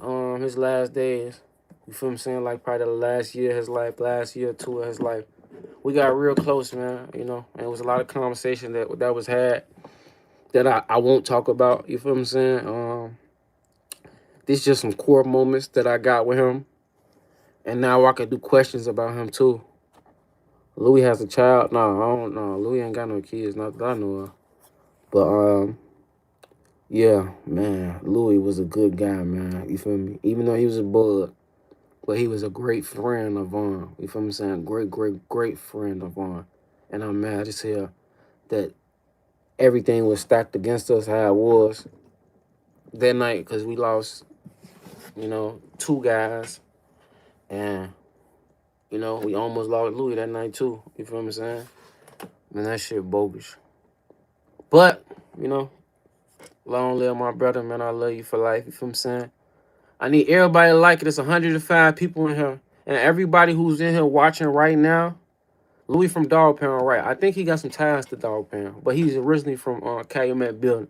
last days. You feel what I'm saying? Like, probably the last year of his life, last year or two of his life. We got real close, man. And it was a lot of conversation that was had that I won't talk about. You feel what I'm saying? These just some core moments that I got with him. And now I can do questions about him too. Louie has a child. No, I don't know. Louie ain't got no kids, not that I know of. But yeah, man, Louie was a good guy, man. You feel me? Even though he was a bug, but he was a great friend of Vaughn. You feel me saying? Great friend of Vaughn. And I'm mad as hell that everything was stacked against us how it was that night because we lost, two guys. And, we almost lost Louie that night too. You feel me saying? Man, that shit bogus. But, long live my brother, man. I love you for life. You feel me saying? I need everybody to like it. It's 105 people in here. And everybody who's in here watching right now, Louie from Dog Pound, right? I think he got some ties to Dog Pound. But he's originally from Calumet Building.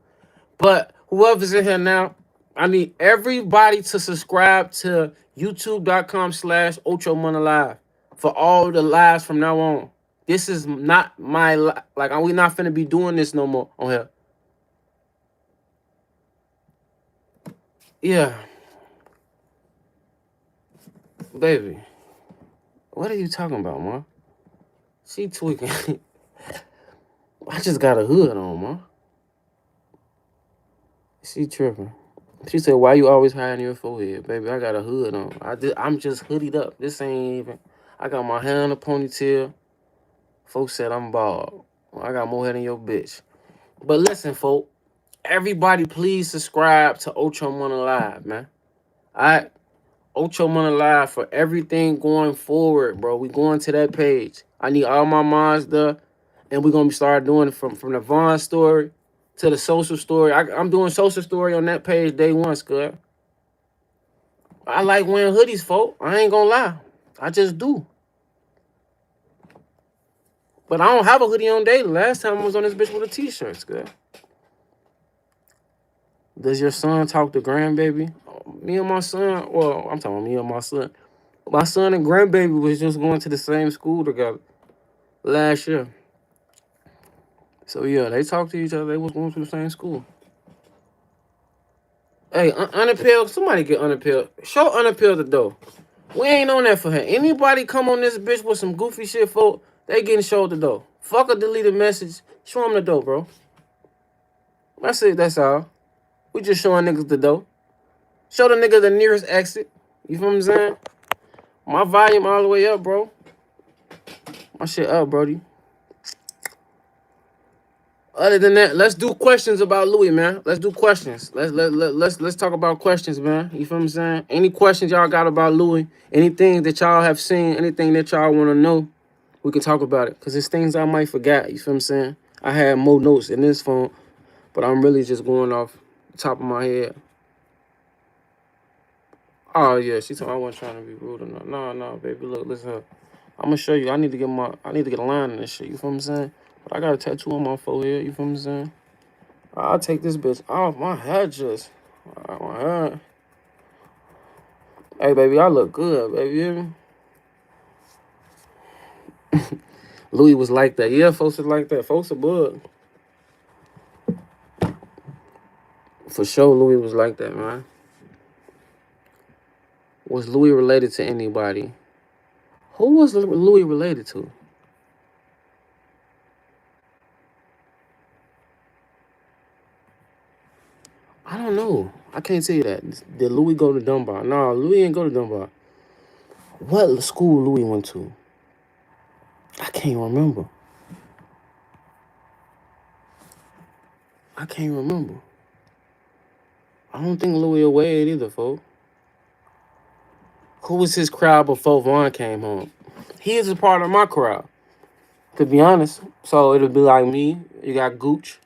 But whoever's in here now, I need everybody to subscribe to youtube.com/OchoMoneyLive for all the lives from now on. This is not my, we not finna be doing this no more on here. Yeah. Baby. What are you talking about, man? She tweaking. I just got a hood on, man. She tripping. She said, why you always hiding your forehead? Baby, I got a hood on. I'm just hoodied up. This ain't even... I got my hair in a ponytail. Folks said I'm bald. Well, I got more hair than your bitch. But listen, folk. Everybody please subscribe to Ocho Money Live, man. Alright? Ocho Money Live for everything going forward, bro. We going to that page. I need all my moms there. And we're going to start doing it from the Vaughn story to the social story. I'm doing social story on that page day one, Scud. I like wearing hoodies, folk. I ain't gonna lie. I just do. But I don't have a hoodie on daily. Last time I was on this bitch with a t-shirt, Scud. Does your son talk to grandbaby? Me and my son, well, I'm talking about me and my son. My son and grandbaby was just going to the same school together last year. So yeah, they talked to each other. They was going to the same school. Hey, unappealed, somebody get unappealed. Show unappealed the door. We ain't on that for her. Anybody come on this bitch with some goofy shit, folk, they getting showed the door. Fuck a deleted message. Show them the door, bro. That's it, that's all. We just showing niggas the door. Show the nigga the nearest exit. You feel what I'm saying? My volume all the way up, bro. My shit up, brody. Other than that, let's do questions about Louie, man. Let's do questions. Let's talk about questions, man. You feel what I'm saying? Any questions y'all got about Louie? Anything that y'all have seen? Anything that y'all want to know? We can talk about it. Cause it's things I might forget. You feel what I'm saying? I had more notes in this phone, but I'm really just going off the top of my head. Oh yeah, she told me I wasn't trying to be rude or not. No, baby. Look, listen up. I'm gonna show you. I need to get a line in this shit. You feel what I'm saying? But I got a tattoo on my forehead. You feel what I'm saying? I'll take this bitch off. My head just. My head. Hey, baby, I look good, baby. You hear me? Louie was like that. Yeah, folks is like that. Folks a bug. For sure, Louie was like that, man. Was Louie related to anybody? Who was Louie related to? I don't know. I can't tell you that. Did Louie go to Dunbar? No, Louie ain't go to Dunbar. What school Louie went to? I can't remember. I can't remember. I don't think Louie away either, folks. Who was his crowd before Vaughn came home? He is a part of my crowd, to be honest. So it'll be like me. You got Gooch,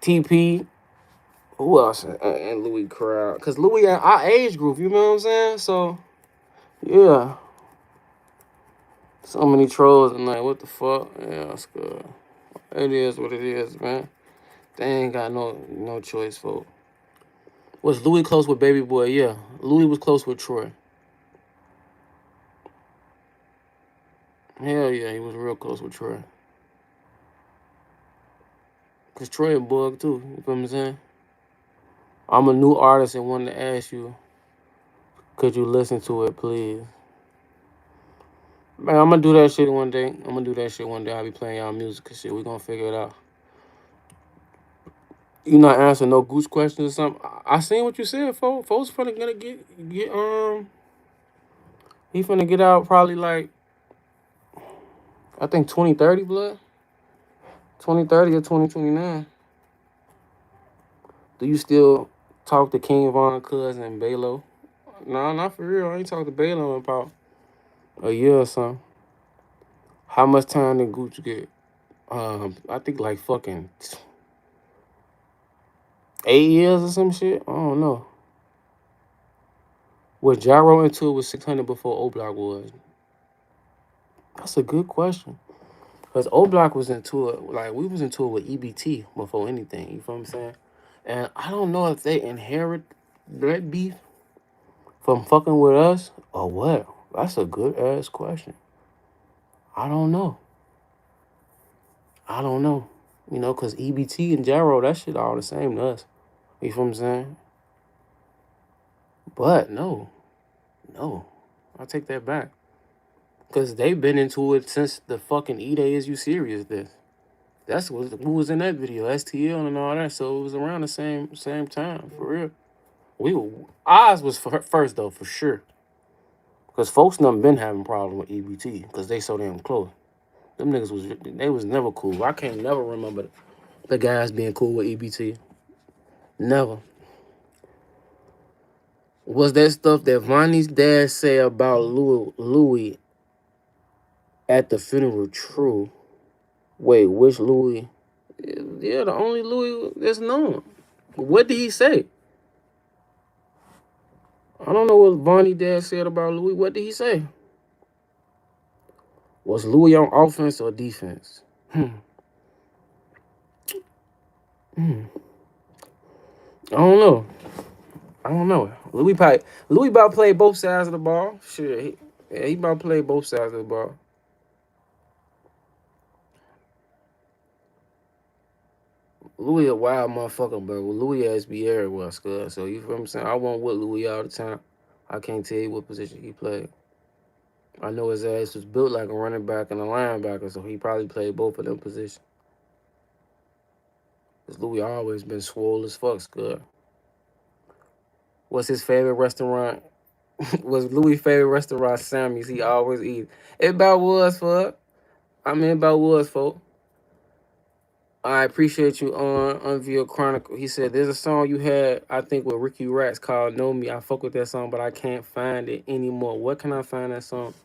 TP. Who else in Louie crowd? Because Louie at our age group, you know what I'm saying? So, yeah. So many trolls and like, what the fuck? Yeah, that's good. It is what it is, man. They ain't got no choice, folks. Was Louie close with Baby Boy? Yeah. Louie was close with Troy. Hell yeah, he was real close with Troy. Because Troy a bug too, you feel what I'm saying? I'm a new artist and wanted to ask you, could you listen to it, please? Man, I'm gonna do that shit one day. I'll be playing y'all music and shit. We gonna figure it out. You not answering no goose questions or something? I seen what you said, folks. Folks finna gonna get he finna get out probably like I think 2030 blood. 2030 or 2029. Do you still talk to King Von cousin and Balo? No, not for real. I ain't talked to Balo in about a year or something. How much time did Gooch get? I think like fucking 8 years or some shit. I don't know. Was Gyro into it with 600 before Oblock was? That's a good question. Because Oblock was into it, like we was into it with EBT before anything. You feel what I'm saying? And I don't know if they inherit that beef from fucking with us or what. That's a good ass question. I don't know. You know, because EBT and Gyro, that shit all the same to us. You feel what I'm saying? But no. I take that back. Because they've been into it since the fucking E-Day Is You Serious this. That's what who was in that video, STL and all that. So it was around the same time, for real. Oz was first though, for sure. Because folks done been having problem with EBT because they so damn close. Them niggas was never cool. I can't never remember the guys being cool with EBT. Never. Was that stuff that Vonnie's dad said about Louie at the funeral true? Wait, which Louie? Yeah, the only Louie that's known. What did he say? I don't know what Vonnie dad said about Louie. What did he say? Was Louie on offense or defense? I don't know. Louie about to play both sides of the ball. Shit, he about to play both sides of the ball. Louie a wild motherfucker, bro. Louie ass be everywhere, scud. So you feel what I'm saying? I won't with Louie all the time. I can't tell you what position he played. I know his ass was built like a running back and a linebacker, so he probably played both of them positions. Because Louie always been swole as fuck, scud. What's his favorite restaurant? Was Louis' favorite restaurant Sammy's? He always eat. It about was, fuck. I mean, about was, folk. I appreciate you on Unveiled Chronicle. He said there's a song you had, I think, with Ricky Rats called Know Me. I fuck with that song, but I can't find it anymore. Where can I find that song?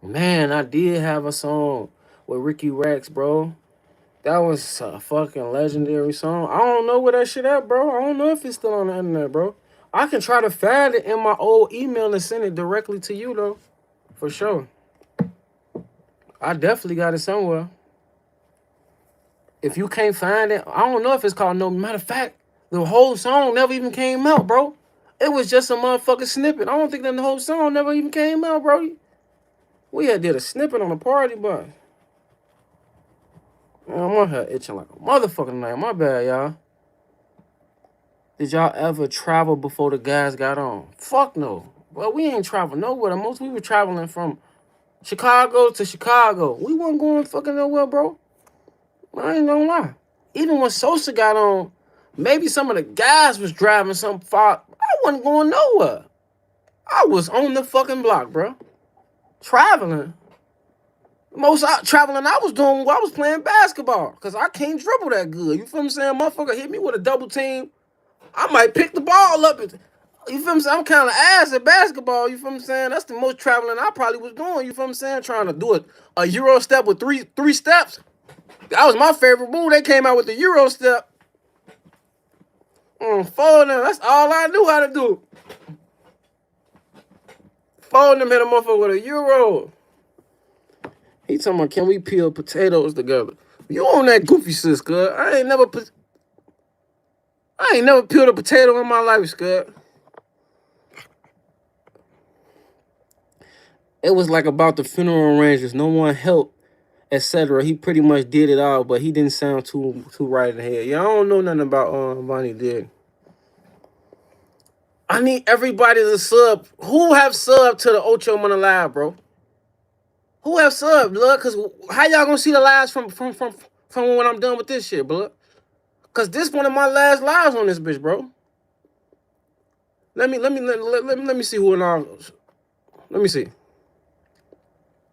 Man, I did have a song with Ricky Rats, bro. That was a fucking legendary song. I don't know where that shit at, bro. I don't know if it's still on the internet, bro. I can try to find it in my old email and send it directly to you, though. For sure. I definitely got it somewhere. If you can't find it, I don't know if it's called No. Matter of fact, the whole song never even came out, bro. It was just a motherfucking snippet. I don't think that the whole song never even came out, bro. We had did a snippet on a party bus. Man, my head itching like a motherfucking night. My bad, y'all. Did y'all ever travel before the guys got on? Fuck no. Well, we ain't travel nowhere. The most we were traveling from Chicago to Chicago. We wasn't going fucking nowhere, bro. I ain't gonna lie. Even when Sosa got on, maybe some of the guys was driving some far. I wasn't going nowhere. I was on the fucking block, bro. Traveling. Most traveling I was doing while I was playing basketball. Because I can't dribble that good. You feel me saying? Motherfucker hit me with a double team. I might pick the ball up. You feel me saying? I'm kind of ass at basketball. You feel me saying? That's the most traveling I probably was doing. You feel me saying? Trying to do a Euro step with three steps. That was my favorite move. They came out with the Euro step. Fold them. That's all I knew how to do. Fold them, hit a motherfucker with a Euro. He talking about, can we peel potatoes together? You on that goofy shit, Scud. I ain't never peeled a potato in my life, Scud. It was like about the funeral arrangements. No one helped, etc. He pretty much did it all, but he didn't sound too right in the head. Yeah, I don't know nothing about Bonnie did. I need everybody to sub. Who have subbed to the Ocho Money Live, bro? Who have subbed, blood? Cause how y'all gonna see the lives from when I'm done with this shit, blood? Cause this one of my last lives on this bitch, bro. Let me see who and all. Let me see.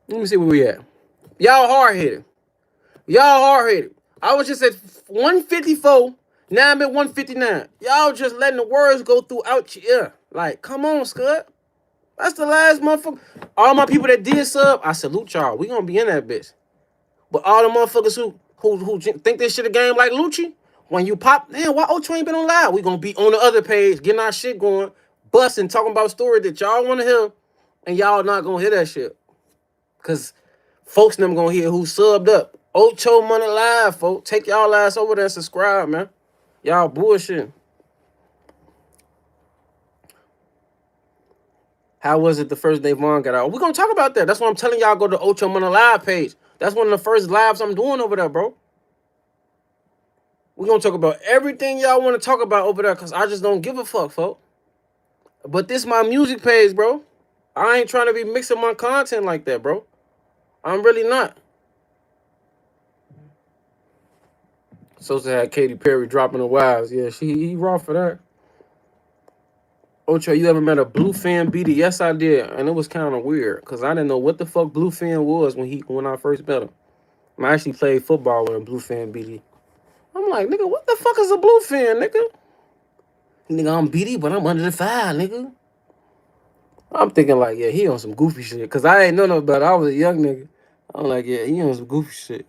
Let me see where we at. Y'all hard headed. I was just at 154. Now I'm at 159. Y'all just letting the words go throughout your ear. Like, come on, Scud. That's the last motherfucker. All my people that did sub, I salute y'all. We gonna be in that bitch. But all the motherfuckers who think this shit a game like Lucci, when you pop, damn, why Ocho ain't been on live? We gonna be on the other page, getting our shit going, busting, talking about story that y'all wanna hear, and y'all not gonna hear that shit. Cause folks them gonna hear who subbed up. Ocho Money Live, folks. Take y'all ass over there and subscribe, man. Y'all bullshit. How was it the first day Vaughn got out? We're gonna talk about that. That's why I'm telling y'all go to Ocho Money Live page. That's one of the first lives I'm doing over there, bro. We're gonna talk about everything y'all want to talk about over there, because I just don't give a fuck, folks. But this my music page, bro. I ain't trying to be mixing my content like that, bro. I'm really not. Sosa had Katy Perry dropping the wives. Yeah, he raw for that. Ocho, you ever met a Bluefin BD? Yes, I did, and it was kind of weird because I didn't know what the fuck Bluefin was when I first met him. I actually played football with a Bluefin BD. I'm like, nigga, what the fuck is a Bluefin, nigga? Nigga, I'm BD, but I'm under the fire, nigga. I'm thinking like, yeah, he on some goofy shit because I ain't know no better. I was a young nigga. I'm like, yeah, he on some goofy shit.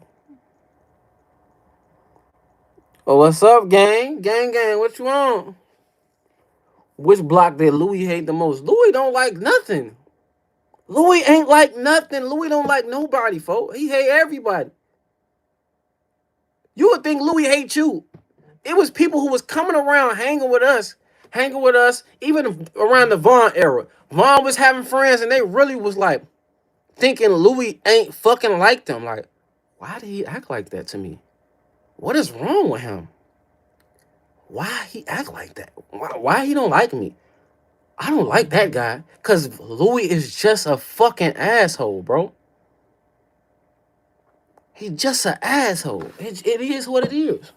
Oh, what's up, gang? Gang, what you on? Which block did Louie hate the most? Louie don't like nothing. Louie ain't like nothing. Louie don't like nobody, folks. He hate everybody. You would think Louie hate you. It was people who was coming around hanging with us, even around the Vaughn era. Vaughn was having friends, and they really was like thinking Louie ain't fucking like them. Like, why did he act like that to me? What is wrong with him? Why he act like that? Why he don't like me? I don't like that guy. Because Louie is just a fucking asshole, bro. He's just an asshole. It is what it is.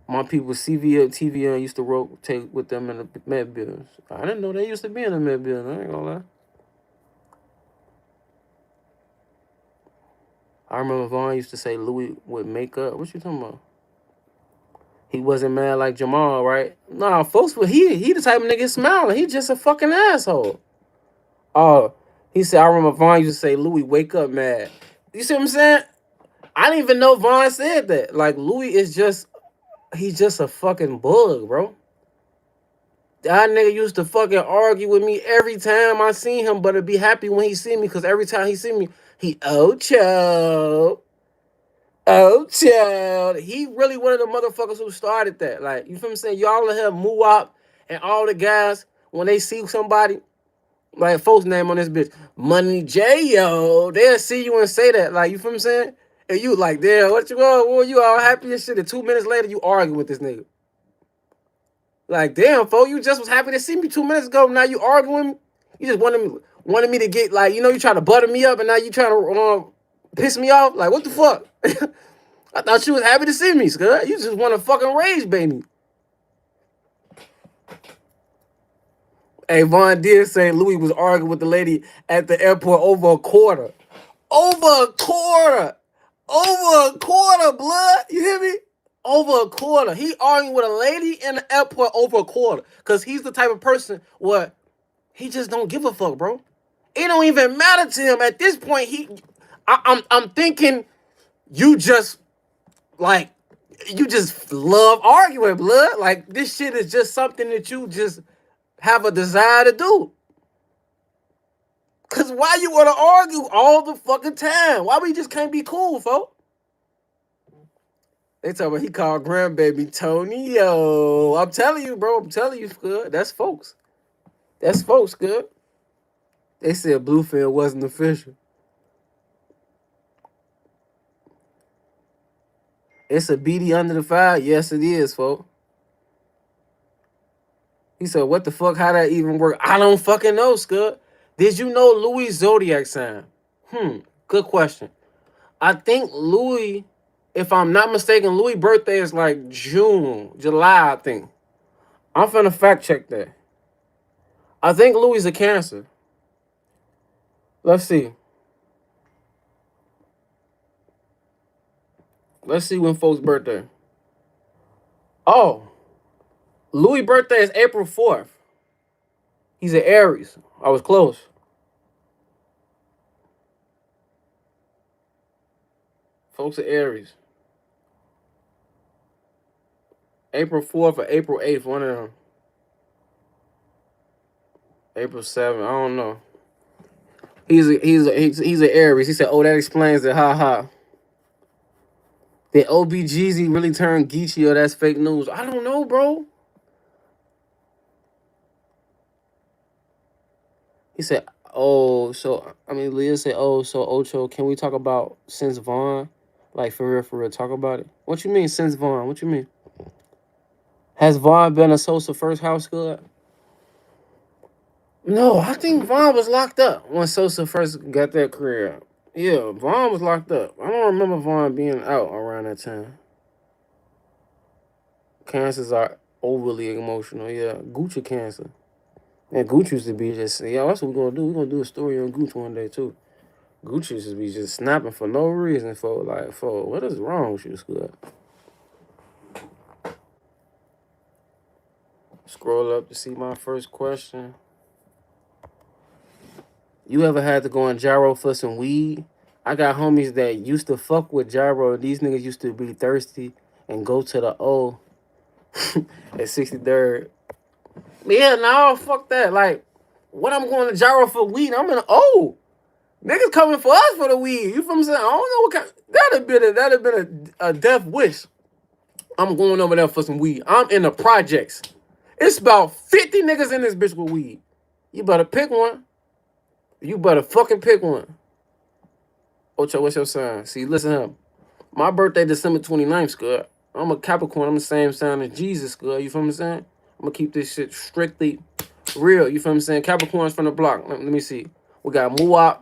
My people, CVL, TVL used to rotate with them in the med buildings. I didn't know they used to be in the med building. I ain't gonna lie. I remember Vaughn used to say Louie would make up. What you talking about? He wasn't mad like Jamal, right? Nah, folks, but he the type of nigga smiling. He just a fucking asshole. Oh, he said, I remember Vaughn used to say, Louie, wake up mad. You see what I'm saying? I didn't even know Vaughn said that. Like, Louie is just, he's just a fucking bug, bro. That nigga used to fucking argue with me every time I seen him, but to be happy when he see me, because every time he see me, he, Ocho. Oh, child. He really one of the motherfuckers who started that. Like, you feel me saying? Y'all have Muwop and all the guys, when they see somebody, like folks name on this bitch, Money J, yo, they'll see you and say that. Like, you feel me saying? And you like, damn, what you want? Well, you all happy as shit. And 2 minutes later, you argue with this nigga. Like, damn, folks, you just was happy to see me 2 minutes ago. Now you arguing me? You just wanted me to get, like, you trying to butter me up, and now you trying to piss me off? Like, what the fuck? I thought you was happy to see me, Scud. You just want to fucking rage, baby. Hey, Vaughn did say Louie was arguing with the lady at the airport over a quarter. Over a quarter. Over a quarter, blood. You hear me? Over a quarter. He arguing with a lady in the airport over a quarter. Because he's the type of person where he just don't give a fuck, bro. It don't even matter to him. At this point, I'm thinking you just, like, you just love arguing, blood. Like, this shit is just something that you just have a desire to do. Cause why you wanna argue all the fucking time? Why we just can't be cool, folks? They talk about he called grandbaby Tony. Yo, I'm telling you, bro. I'm telling you, good. That's folks. That's folks, good. They said Bluefield wasn't official. It's a BD under the fire. Yes, it is, folks. He said, what the fuck? How that even work? I don't fucking know, Scud. Did you know Louis' zodiac sign? Good question. I think Louis, if I'm not mistaken, Louis' birthday is like July, I think. I'm finna fact check that. I think Louis is a Cancer. Let's see. Let's see when folks' birthday. Oh, Louis' birthday is April 4th. He's an Aries. I was close. Folks are Aries. April 4th or April 8th, one of them. April 7th, I don't know. He's an Aries. He said, oh, that explains it. Ha ha. Did OBGZ really turn Geechee or that's fake news? I don't know, bro. He said, oh, so, I mean, Leah said, oh, so Ocho, can we talk about since Vaughn? Like, for real, talk about it. What you mean, since Vaughn? What you mean? Has Vaughn been a Sosa first house good? No, I think Vaughn was locked up when Sosa first got that career. Yeah, Vaughn was locked up. I don't remember Vaughn being out around that time. Cancers are overly emotional. Yeah, Gucci cancer. And Gucci used to be just, yeah, that's what we're going to do. We're going to do a story on Gucci one day, too. Gucci used to be just snapping for no reason. For what is wrong with you, Scud? Scroll up to see my first question. You ever had to go on Gyro for some weed? I got homies that used to fuck with Gyro. These niggas used to be thirsty and go to the O at 63rd. Yeah, no, fuck that. Like, what I'm going to Gyro for weed? I'm in the O. Niggas coming for us for the weed. You feel me saying? I don't know what kind. That'd have been a death wish. I'm going over there for some weed. I'm in the projects. It's about 50 niggas in this bitch with weed. You better pick one. You better fucking pick one. Ocho, what's your sign? See, listen to him. My birthday December 29th, Scud. I'm a Capricorn. I'm the same sign as Jesus, Scud. You feel me saying? I'm going to keep this shit strictly real. You feel me saying? Capricorns from the block. Let me see. We got Muwop.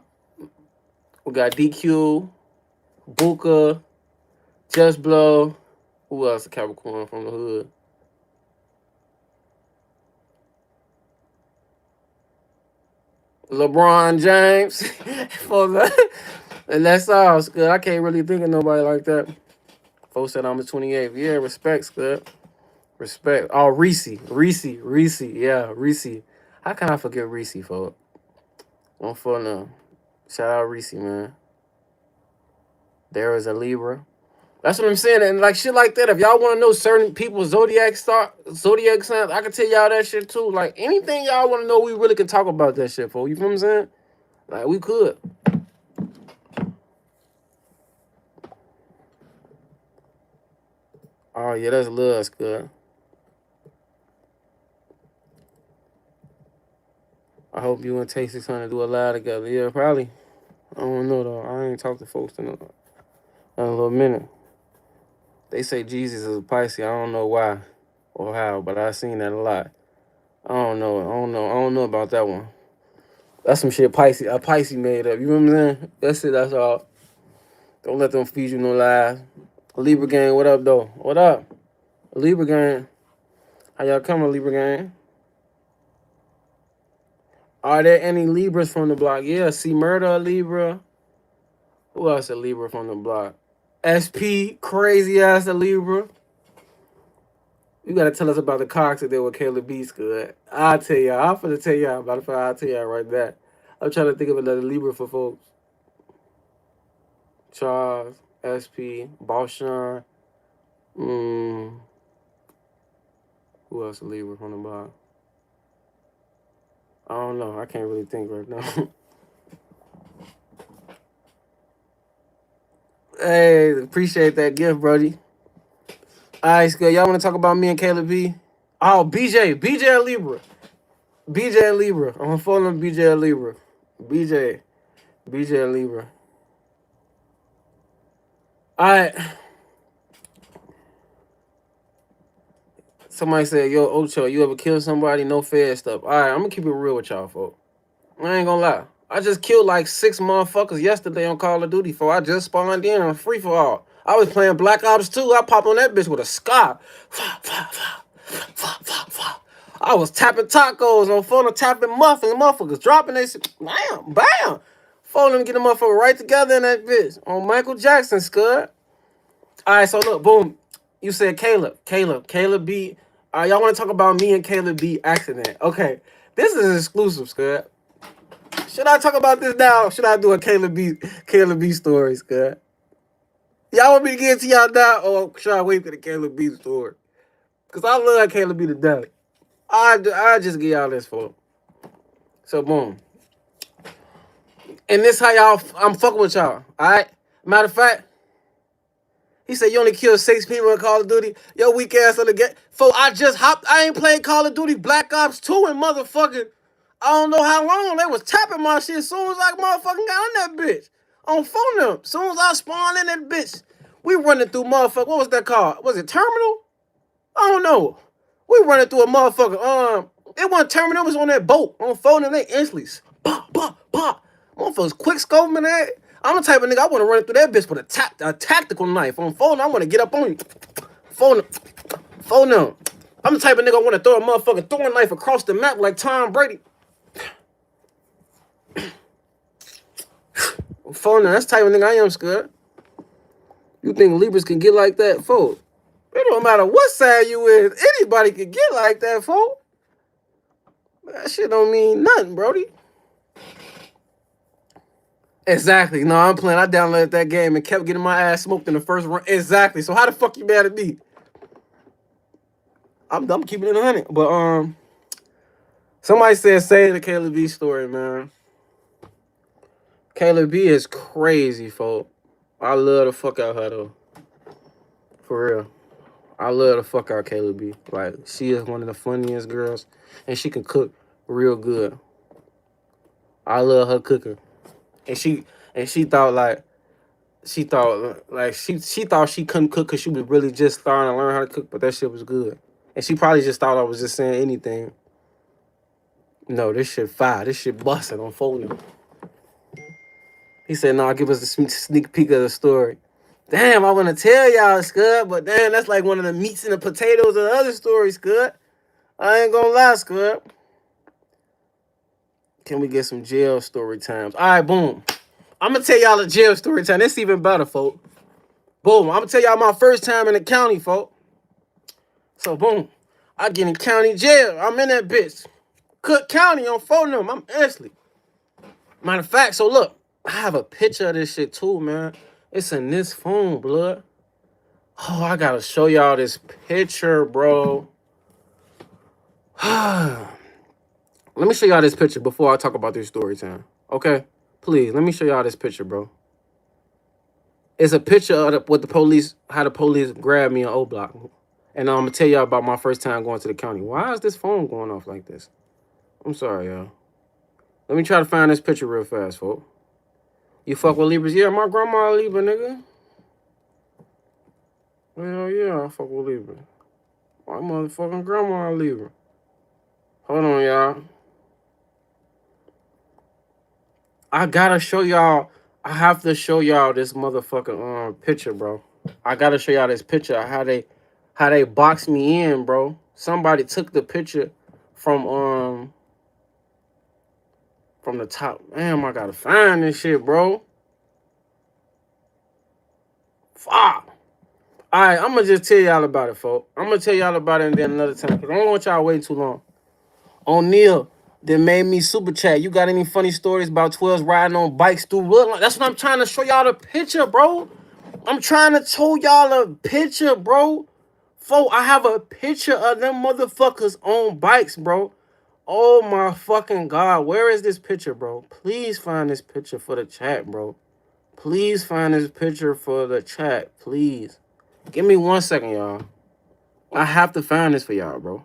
We got DQ. Buka. Just Blow. Who else a Capricorn from the hood? LeBron James. And that's all, Scud. I can't really think of nobody like that. Folks said I'm the 28th. Yeah, respect, Scud. Respect. Oh, Reese. Yeah, Reese. How can I forget Reese, folks? Don't for no. Shout out Reese, man. There is a Libra. That's what I'm saying. And like shit like that, if y'all want to know certain people's zodiac signs, I can tell y'all that shit too. Like anything y'all want to know, we really can talk about that shit, folks. You feel what I'm saying? Like we could. Oh yeah, that's love, Scud. I hope you and Tay 600 do a live together. Yeah, probably. I don't know though. I ain't talked to folks in a little minute. They say Jesus is a Pisces. I don't know why or how, but I seen that a lot. I don't know about that one. That's some shit a Pisces made up. You know what I'm saying? That's it. That's all. Don't let them feed you no lies. Libra gang, what up though? What up? Libra gang. How y'all coming, Libra gang? Are there any Libras from the block? Yeah, see Murder Libra. Who else a Libra from the block? SP, crazy ass a Libra. You gotta tell us about the cocks that they were Caleb Beats good. I'll tell y'all. I'm finna tell y'all about it. I'll tell y'all right there. I'm trying to think of another Libra for folks. Charles, SP, Boshan. Who else a Libra from the block? I don't know. I can't really think right now. Hey, appreciate that gift, Brody. All right, Scott. Y'all want to talk about me and Caleb B? Oh, BJ a Libra. BJ a Libra. I'm gonna follow him, BJ a Libra. BJ a Libra. All right. Somebody said, yo, Ocho, you ever kill somebody? No fair stuff. All right, I'm gonna keep it real with y'all, folks. I ain't gonna lie. I just killed like 6 motherfuckers yesterday on Call of Duty, I just spawned in on free for all. I was playing Black Ops 2. I popped on that bitch with a scar. I was tapping tacos on phone, tapping muffins, motherfuckers dropping that shit. Bam, bam. Phone them, get the motherfucker right together in that bitch on Michael Jackson, Scud. All right, so look, boom. You said Caleb B. All right, y'all want to talk about me and Caleb B accident? Okay, this is exclusive, Scud. Should I talk about this now? Should I do a Caleb B story, Scud? Y'all want me to get to y'all now, or should I wait for the Caleb B story? Cause I love Caleb B to death. I just get y'all this for. So boom. And this how y'all. I'm fucking with y'all. All right. Matter of fact, he said you only killed 6 people in Call of Duty. Yo, weak ass on the game. Folks, I just hopped. I ain't played Call of Duty Black Ops 2 and motherfucking. I don't know how long they was tapping my shit as soon as I motherfucking got on that bitch. On phone them. As soon as I spawned in that bitch, we running through motherfucker. What was that called? Was it Terminal? I don't know. We running through a motherfucker. It wasn't Terminal. It was on that boat. On phone and they instantly. Pop, pop, pop. Motherfuckers quick scoping that. I'm the type of nigga I want to run through that bitch with a tactical knife. On phone, I want to get up on you. Phone them. I'm the type of nigga I want to throw a motherfucking throwing knife across the map like Tom Brady. Phone them. That's the type of nigga I am, Scud. You think Libras can get like that, folks? It don't matter what side you is. Anybody can get like that, folks. That shit don't mean nothing, Brody. Exactly. No, I'm playing. I downloaded that game and kept getting my ass smoked in the first run. Exactly. So how the fuck you mad at me? I'm keeping it 100. But somebody said say the Caleb B story, man. Caleb B is crazy, folks. I love the fuck out her though. For real. I love the fuck out Caleb B. Like, she is one of the funniest girls. And she can cook real good. I love her cooking. And she thought she thought she couldn't cook because she was really just starting to learn how to cook, but that shit was good. And she probably just thought I was just saying anything. No, this shit fire. This shit busted on folding. He said, no, give us a sneak peek of the story. Damn, I want to tell y'all, Scud, but damn, that's like one of the meats and the potatoes of the other stories, Scud. I ain't gonna lie, Scud. Can we get some jail story times? All right, boom. I'm gonna tell y'all a jail story time. It's even better, folk. Boom. I'm gonna tell y'all my first time in the county, folk. So boom, I get in county jail. I'm in that bitch. Cook County on phone number. I'm Ashley. Matter of fact, so look, I have a picture of this shit too, man. It's in this phone, blood. Oh, I gotta show y'all this picture, bro. Let me show y'all this picture before I talk about this story time. Okay? Please, let me show y'all this picture, bro. It's a picture of what the police, how the police grabbed me in Oblock. And I'm gonna tell y'all about my first time going to the county. Why is this phone going off like this? I'm sorry, y'all. Let me try to find this picture real fast, folks. You fuck with Libras? Yeah, my grandma a Libra, nigga. Hell yeah, I fuck with Libra. My motherfucking grandma a Libra. Hold on, y'all. I gotta show y'all. I have to show y'all this motherfucking picture, bro. I gotta show y'all this picture of how they boxed me in, bro. Somebody took the picture from the top. Damn, I gotta find this shit, bro. Fuck. Alright, I'm gonna just tell y'all about it, folks. I'm gonna tell y'all about it and then another time. Cause I don't want y'all waiting too long. O'Neal that made me super chat. You got any funny stories about 12s riding on bikes through Woodlawn? That's what I'm trying to show y'all the picture, bro. I'm trying to show y'all a picture, bro. Folk, I have a picture of them motherfuckers on bikes, bro. Oh my fucking God. Where is this picture, bro? Please find this picture for the chat, bro. Please find this picture for the chat, please. Give me 1 second, y'all. I have to find this for y'all, bro.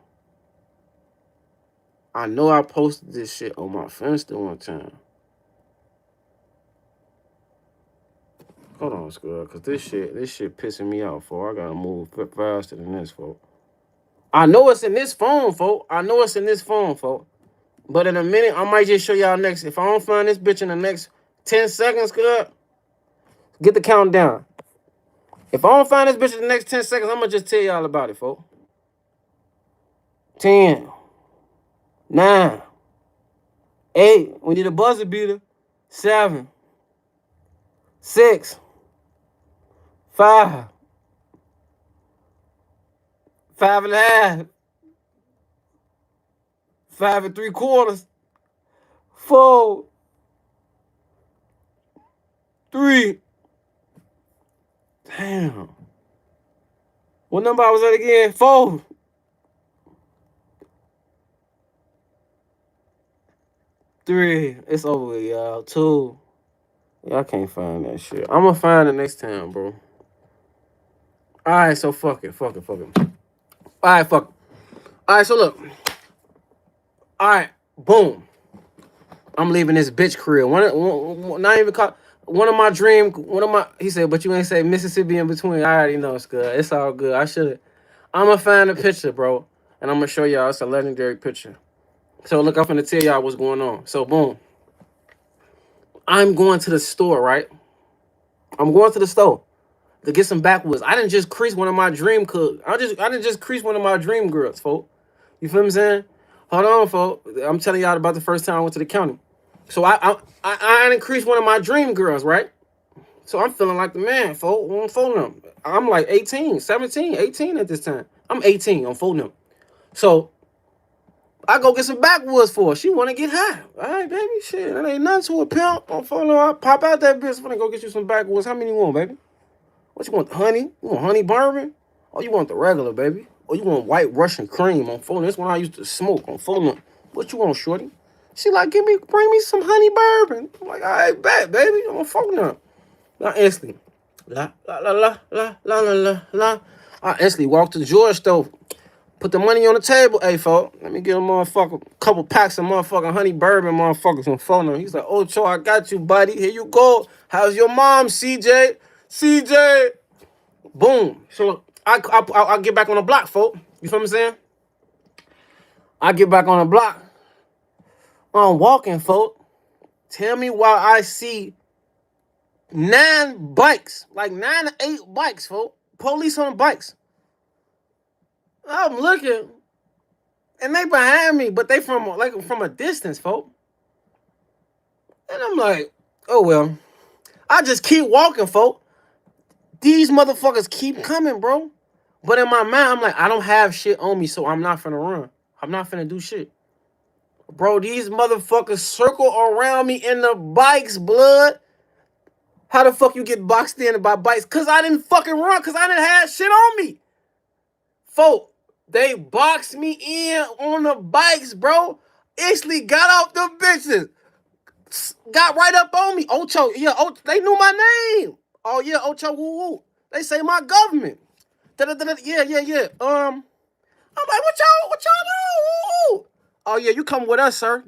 I know I posted this shit on my Finsta one time. Hold on, Scrub, because this shit pissing me off, folks. I gotta move faster than this, folks. I know it's in this phone, folks. I know it's in this phone, folks. But in a minute, I might just show y'all next. If I don't find this bitch in the next 10 seconds, Scrub, get the countdown. If I don't find this bitch in the next 10 seconds, I'm gonna just tell y'all about it, folks. 10, 9, 8. We need a buzzer beater. 7, 6, 5, 5.5, 5 3/4, 4, 3. Damn. What number I was at again? 4. 3. It's over with, y'all. 2. Y'all can't find that shit. I'm gonna find it next time, bro. Alright, so fuck it. Alright, fuck it. Alright, so look. Alright, boom. I'm leaving this bitch crib. He said, but you ain't say Mississippi in between. I already know it's good. It's all good. I'm gonna find a picture, bro. And I'm gonna show y'all. It's a legendary picture. So look, I'm gonna tell y'all what's going on. So boom. I'm going to the store, right? I'm going to the store to get some backwoods. I didn't just crease one of my dream cooks. I didn't just crease one of my dream girls, folks. You feel what I'm saying? Hold on, folks. I'm telling y'all about the first time I went to the county. So I didn't crease one of my dream girls, right? So I'm feeling like the man, folks. On phone number. I'm like 18, 17, 18 at this time. I'm 18 on phone number. So I go get some backwoods for her. She want to get high. All right, baby. Shit, that ain't nothing to a pimp. On phone number, I pop out that bitch. I'm gonna go get you some backwoods. How many you want, baby? What you want, honey? You want honey bourbon? Or you want the regular, baby? Or you want white Russian cream on phone? That's one I used to smoke on phone number. What you want, shorty? She like, bring me some honey bourbon. I'm like, all right, bet, baby. I'm on phone number. I instantly, la. I instantly walked to the George store. Put the money on the table. Hey, folks, let me get a motherfucker, couple packs of motherfucking honey bourbon, motherfuckers on phone number. He's like, oh, Cho, I got you, buddy. Here you go. How's your mom, CJ? CJ. Boom. So I get back on the block, folks. You feel what I'm saying? I get back on the block. I'm walking, folks. Tell me why I see 9 bikes, like 9 or 8 bikes, folks. Police on bikes. I'm looking, and they behind me, but they from a distance, folks. And I'm like, oh well. I just keep walking, folk. These motherfuckers keep coming, bro. But in my mind, I'm like, I don't have shit on me, so I'm not finna run. I'm not finna do shit. Bro, these motherfuckers circle around me in the bikes, blood. How the fuck you get boxed in by bikes? Cause I didn't fucking run, cause I didn't have shit on me. Folk, they boxed me in on the bikes, bro. Instantly got off the bitches. Got right up on me. Ocho, yeah, they knew my name. Oh yeah, Ocho, woo woo. They say my government. Yeah. I'm like, what y'all do? Oh yeah, you come with us, sir.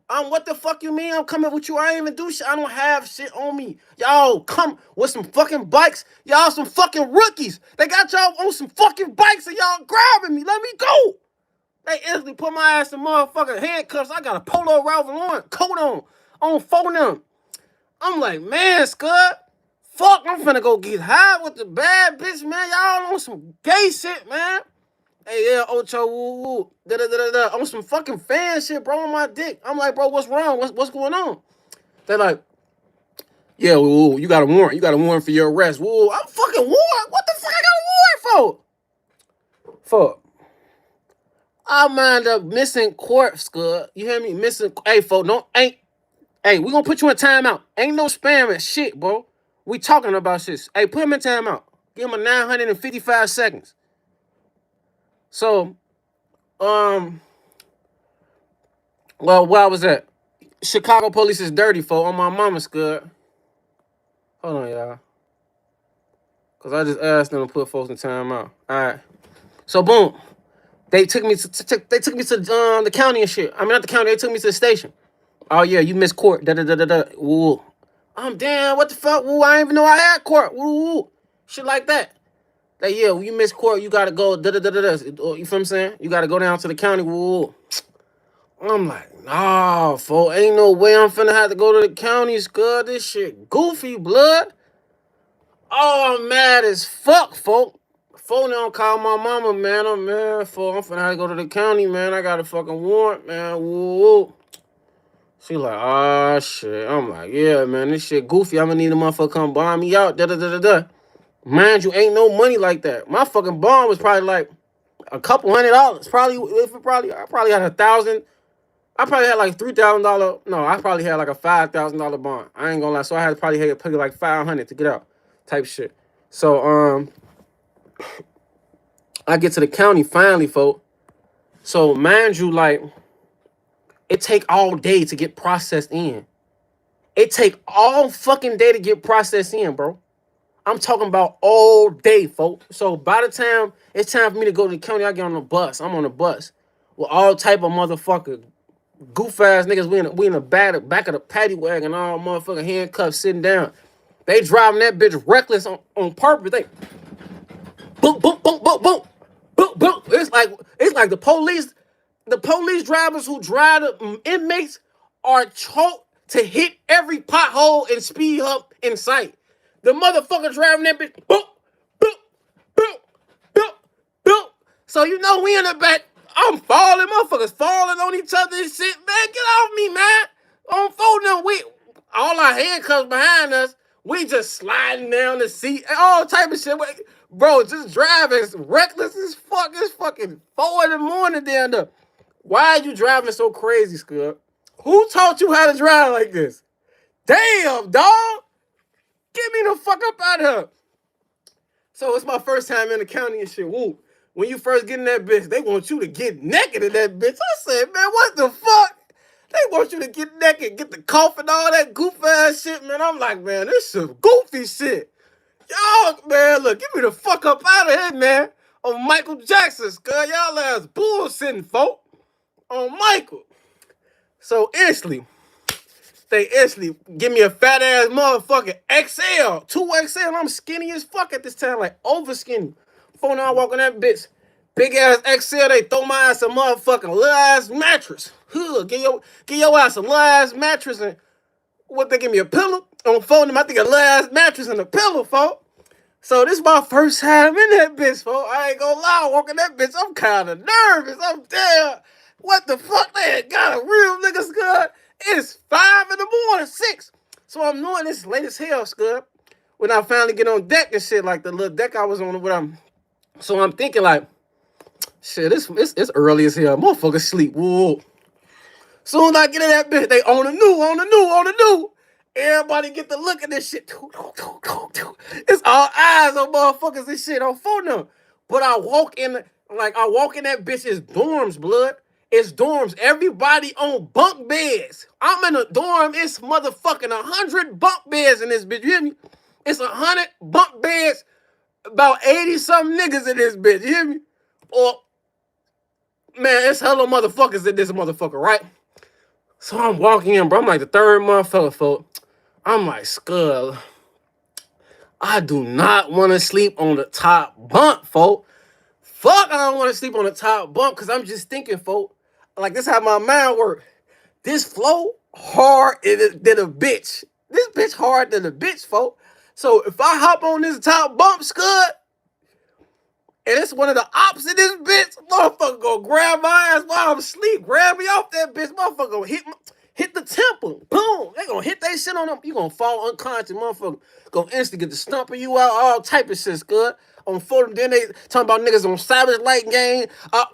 What the fuck you mean I'm coming with you? I ain't even do shit. I don't have shit on me. Y'all come with some fucking bikes. Y'all some fucking rookies. They got y'all on some fucking bikes and y'all grabbing me. Let me go. They instantly put my ass in motherfucking handcuffs. I got a Polo Ralph Lauren coat on phone them. I'm like, man, Scud, fuck, I'm finna go get high with the bad bitch, man. Y'all on some gay shit, man. Hey, yeah, Ocho, woo, woo, on some fucking fan shit, bro, on my dick. I'm like, bro, what's wrong? What's going on? They're like, yeah, woo, you got a warrant. You got a warrant for your arrest. Woo, I'm fucking warrant. What the fuck I got a warrant for? Fuck. I mind up missing court, Scud. You hear me? Missing. Hey, folks, hey, we gonna put you in timeout. Ain't no spamming shit, bro. We talking about shit. Hey, put him in timeout. Give him a 955 seconds. So, well, where I was at? Chicago police is dirty, folks. On my mama's Scud. Hold on, y'all. Cause I just asked them to put folks in timeout. All right. So, boom. They took me to the county and shit. I mean, not the county. They took me to the station. Oh yeah, you missed court. Woo. I'm damn. What the fuck? Woo. I didn't even know I had court. Woo. Shit like that. Like yeah, when you miss court, you gotta go. You feel what I'm saying? You gotta go down to the county. Woo. I'm like, nah, folks. Ain't no way I'm finna have to go to the county, Scud. This shit goofy, blood. Oh, I'm mad as fuck, folks. Phone don't call my mama, man. I'm mad, folks. I'm finna have to go to the county, man. I got a fucking warrant, man. Woo. She like, ah, shit. I'm like, yeah, man, this shit goofy. I'm gonna need a motherfucker come bomb me out. Mind you, ain't no money like that. My fucking bond was probably like a couple $100. I probably had $1,000. I probably had like $3,000. No, I probably had like a $5,000 bond. I ain't gonna lie. So I had to probably pay like $500 to get out, type shit. So I get to the county finally, folks. So mind you, like, it take all day to get processed in. It take all fucking day to get processed in, bro. I'm talking about all day, folks. So by the time it's time for me to go to the county, I get on the bus. I'm on the bus with all type of motherfucker goof ass niggas. We in the back of the paddy wagon, all motherfucking handcuffs sitting down. They driving that bitch reckless on purpose. They boom, boom, boom, boom, boom, boom, boom. It's like the police drivers who drive the inmates are taught to hit every pothole and speed up in sight. The motherfucker driving that bitch, boom, boom, boom, boom, boom. So you know we in the back. I'm falling, motherfuckers falling on each other and shit. Man, get off me, man. On phone them, all our handcuffs behind us. We just sliding down the seat, all type of shit. Bro, just driving reckless as fuck. It's fucking 4 in the morning down there. Why are you driving so crazy, Scud? Who taught you how to drive like this? Damn, dog. Get me the fuck up out of here. So it's my first time in the county and shit. Woo. When you first get in that bitch, they want you to get naked in that bitch. I said, man, what the fuck? They want you to get naked, get the cough and all that goof ass shit, man. I'm like, man, this is goofy shit. Y'all, man, look, get me the fuck up out of here, man. On Michael Jackson, Scud. Y'all ass bullshitting, folk. On Michael. So instantly, they instantly give me a fat ass motherfucking XL, 2XL. I'm skinny as fuck at this time, like over skinny. Before now I walk on that bitch, big ass XL. They throw my ass a motherfucking little ass mattress. Give your ass a little ass mattress and what they give me a pillow on phone them. I think a little ass mattress and a pillow, folk. So this is my first time in that bitch, folk. I ain't gonna lie, walking that bitch, I'm kind of nervous. I'm damn. What the fuck? They ain't got a real nigga, Scud. It's 5 in the morning, 6. So I'm knowing this late as hell, scud. When I finally get on deck and shit, like the little deck I was on, so I'm thinking like, shit, it's early as hell. Motherfuckers sleep. Whoa. Soon as I get in that bitch, they on the new. Everybody get to look at this shit. It's all eyes on motherfuckers and shit on phone them. But I walk in that bitch's dorms, blood. It's dorms. Everybody on bunk beds. I'm in a dorm. It's motherfucking 100 bunk beds in this bitch. You hear me? It's 100 bunk beds. About 80-something niggas in this bitch. You hear me? Or, man, it's hella motherfuckers in this motherfucker, right? So I'm walking in, bro. I'm like the third motherfucker, folks. I'm like, Scud, I do not want to sleep on the top bunk, folk. Fuck, I don't want to sleep on the top bunk because I'm just thinking, folk, like this how my mind works. This flow hard than a bitch. This bitch hard than a bitch, folk. So if I hop on this top bump, Scud, and it's one of the ops in this bitch, motherfucker gonna grab my ass while I'm asleep, grab me off that bitch, motherfucker gonna hit the temple, boom, they gonna hit that shit on them, you gonna fall unconscious, motherfucker gonna instantly get the stumping you out, all type of shit, Scud. On photo, then they talking about niggas on Savage Light game.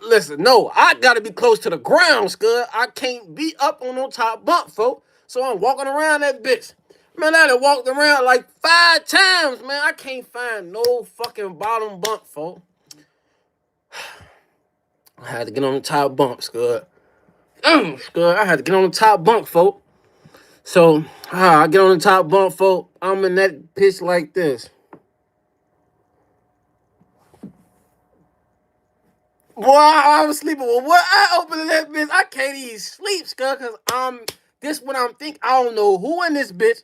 Listen, no, I gotta be close to the ground, Scud. I can't be up on no top bump, folks. So I'm walking around that bitch. Man, I done walked around like 5 times, man. I can't find no fucking bottom bump, folks. I had to get on the top bunk, Scud. Scud, I had to get on the top bunk, folk. So, I get on the top bunk, folk. I'm in that pitch like this. Boy, I was sleeping. Well, what? I opened that bitch. I can't even sleep, Scud, because this what I'm thinking. I don't know who in this bitch.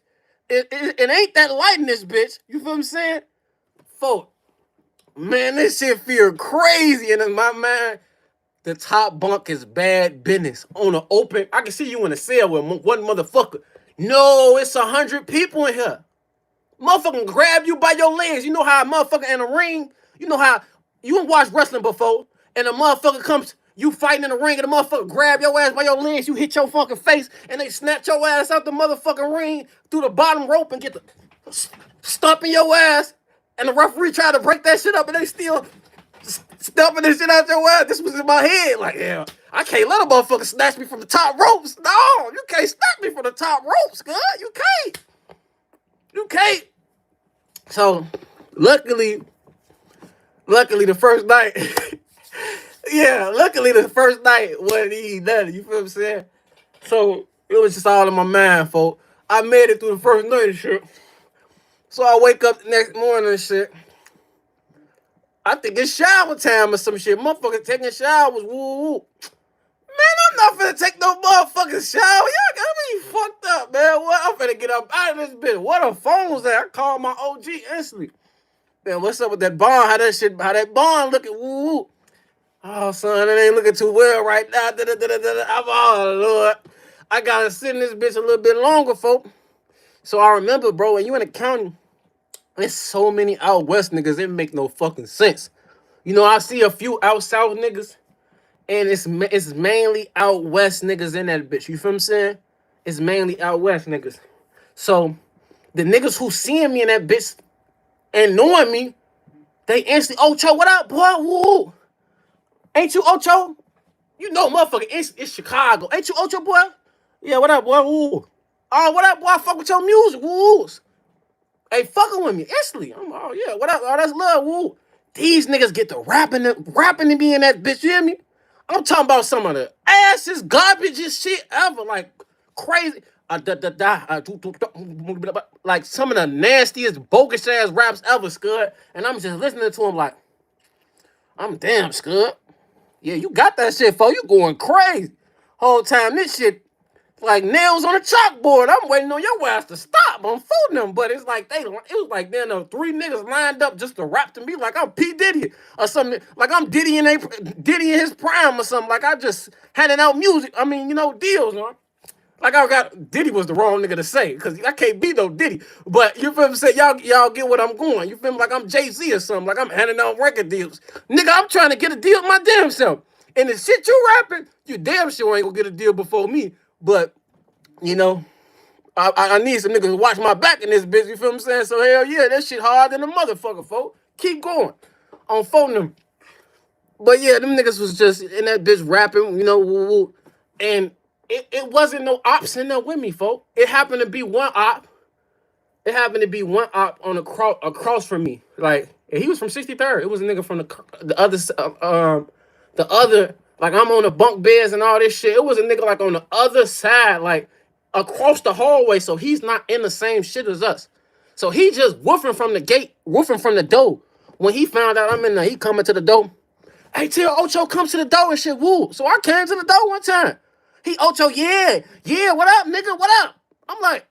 It ain't that light in this bitch. You feel what I'm saying? Folk, man, this shit feel crazy. And in my mind, the top bunk is bad business. On the open, I can see you in a cell with one motherfucker. No, it's 100 people in here. Motherfucker grab you by your legs. You know how a motherfucker in a ring, you know how you watch wrestling before, and a motherfucker comes, you fighting in the ring, and the motherfucker grab your ass by your legs, you hit your fucking face, and they snatch your ass out the motherfucking ring through the bottom rope and get the stumping your ass, and the referee tried to break that shit up, and they still stumping this shit out your ass. This was in my head. Like, yeah, I can't let a motherfucker snatch me from the top ropes. No, you can't snatch me from the top ropes, God. You can't. You can't. So, luckily the first night, luckily the first night wasn't even nothing. You feel what I'm saying? So, it was just all in my mind, folks. I made it through the first night and shit. So, I wake up the next morning and shit. I think it's shower time or some shit. Motherfucker taking showers. Woo. Man, I'm not finna take no motherfucking shower. Y'all got me fucked up, man. What? I'm finna get up out of this bitch. What a phone's at? I called my OG instantly. Man, what's up with that bond? How that bond looking? Woo. Oh, son, it ain't looking too well right now. I'm all, Lord. I gotta sit in this bitch a little bit longer, folk. So I remember, bro, when you in the county, there's so many out west niggas, it make no fucking sense. You know, I see a few out south niggas, and it's mainly out west niggas in that bitch. You feel what I'm saying? It's mainly out west niggas. So, the niggas who seeing me in that bitch and knowing me, they instantly, Ocho, what up, boy? Woo! Ain't you Ocho? You know, motherfucker, it's Chicago. Ain't you Ocho, boy? Yeah, what up, boy? Woo! Oh, what up, boy? I fuck with your music. Woo! Hey, fucking with me instantly. I'm, oh yeah, what up? Oh, that's love. Woo. These niggas get to rapping to me in that bitch. You hear me? I'm talking about some of the asses, garbageest shit ever. Like crazy. Like some of the nastiest, bogus ass raps ever, Scud. And I'm just listening to him like, I'm damn, Scud. Yeah, you got that shit, fo. You going crazy. Whole time this shit like nails on a chalkboard. I'm waiting on your ass to stop. I'm fooling them, but it's like it was like then 3 niggas lined up just to rap to me like I'm P Diddy or something. Like I'm Diddy in his prime or something. Like I just handing out music. I mean, you know, deals, huh? Like I got Diddy was the wrong nigga to say because I can't be no Diddy. But you feel me? Say y'all get what I'm going. You feel me? Like I'm Jay-Z or something. Like I'm handing out record deals. Nigga, I'm trying to get a deal with my damn self. And the shit you rapping, you damn sure ain't gonna get a deal before me. But, you know, I need some niggas to watch my back in this bitch, you feel what I'm saying? So hell yeah, that shit hard than a motherfucker, folks. Keep going. On phone them. But yeah, them niggas was just in that bitch rapping, you know, woo woo. And it wasn't no ops in there with me, folks. It happened to be one op. It happened to be one op on across from me. Like, and he was from 63rd. It was a nigga from the other, like I'm on the bunk beds and all this shit. It was a nigga like on the other side, like across the hallway. So he's not in the same shit as us. So he just woofing from the gate, woofing from the door. When he found out I'm in there, he coming to the door. Hey, tell Ocho come to the door and shit, woo. So I came to the door one time. He, Ocho, yeah, what up, nigga, what up? I'm like,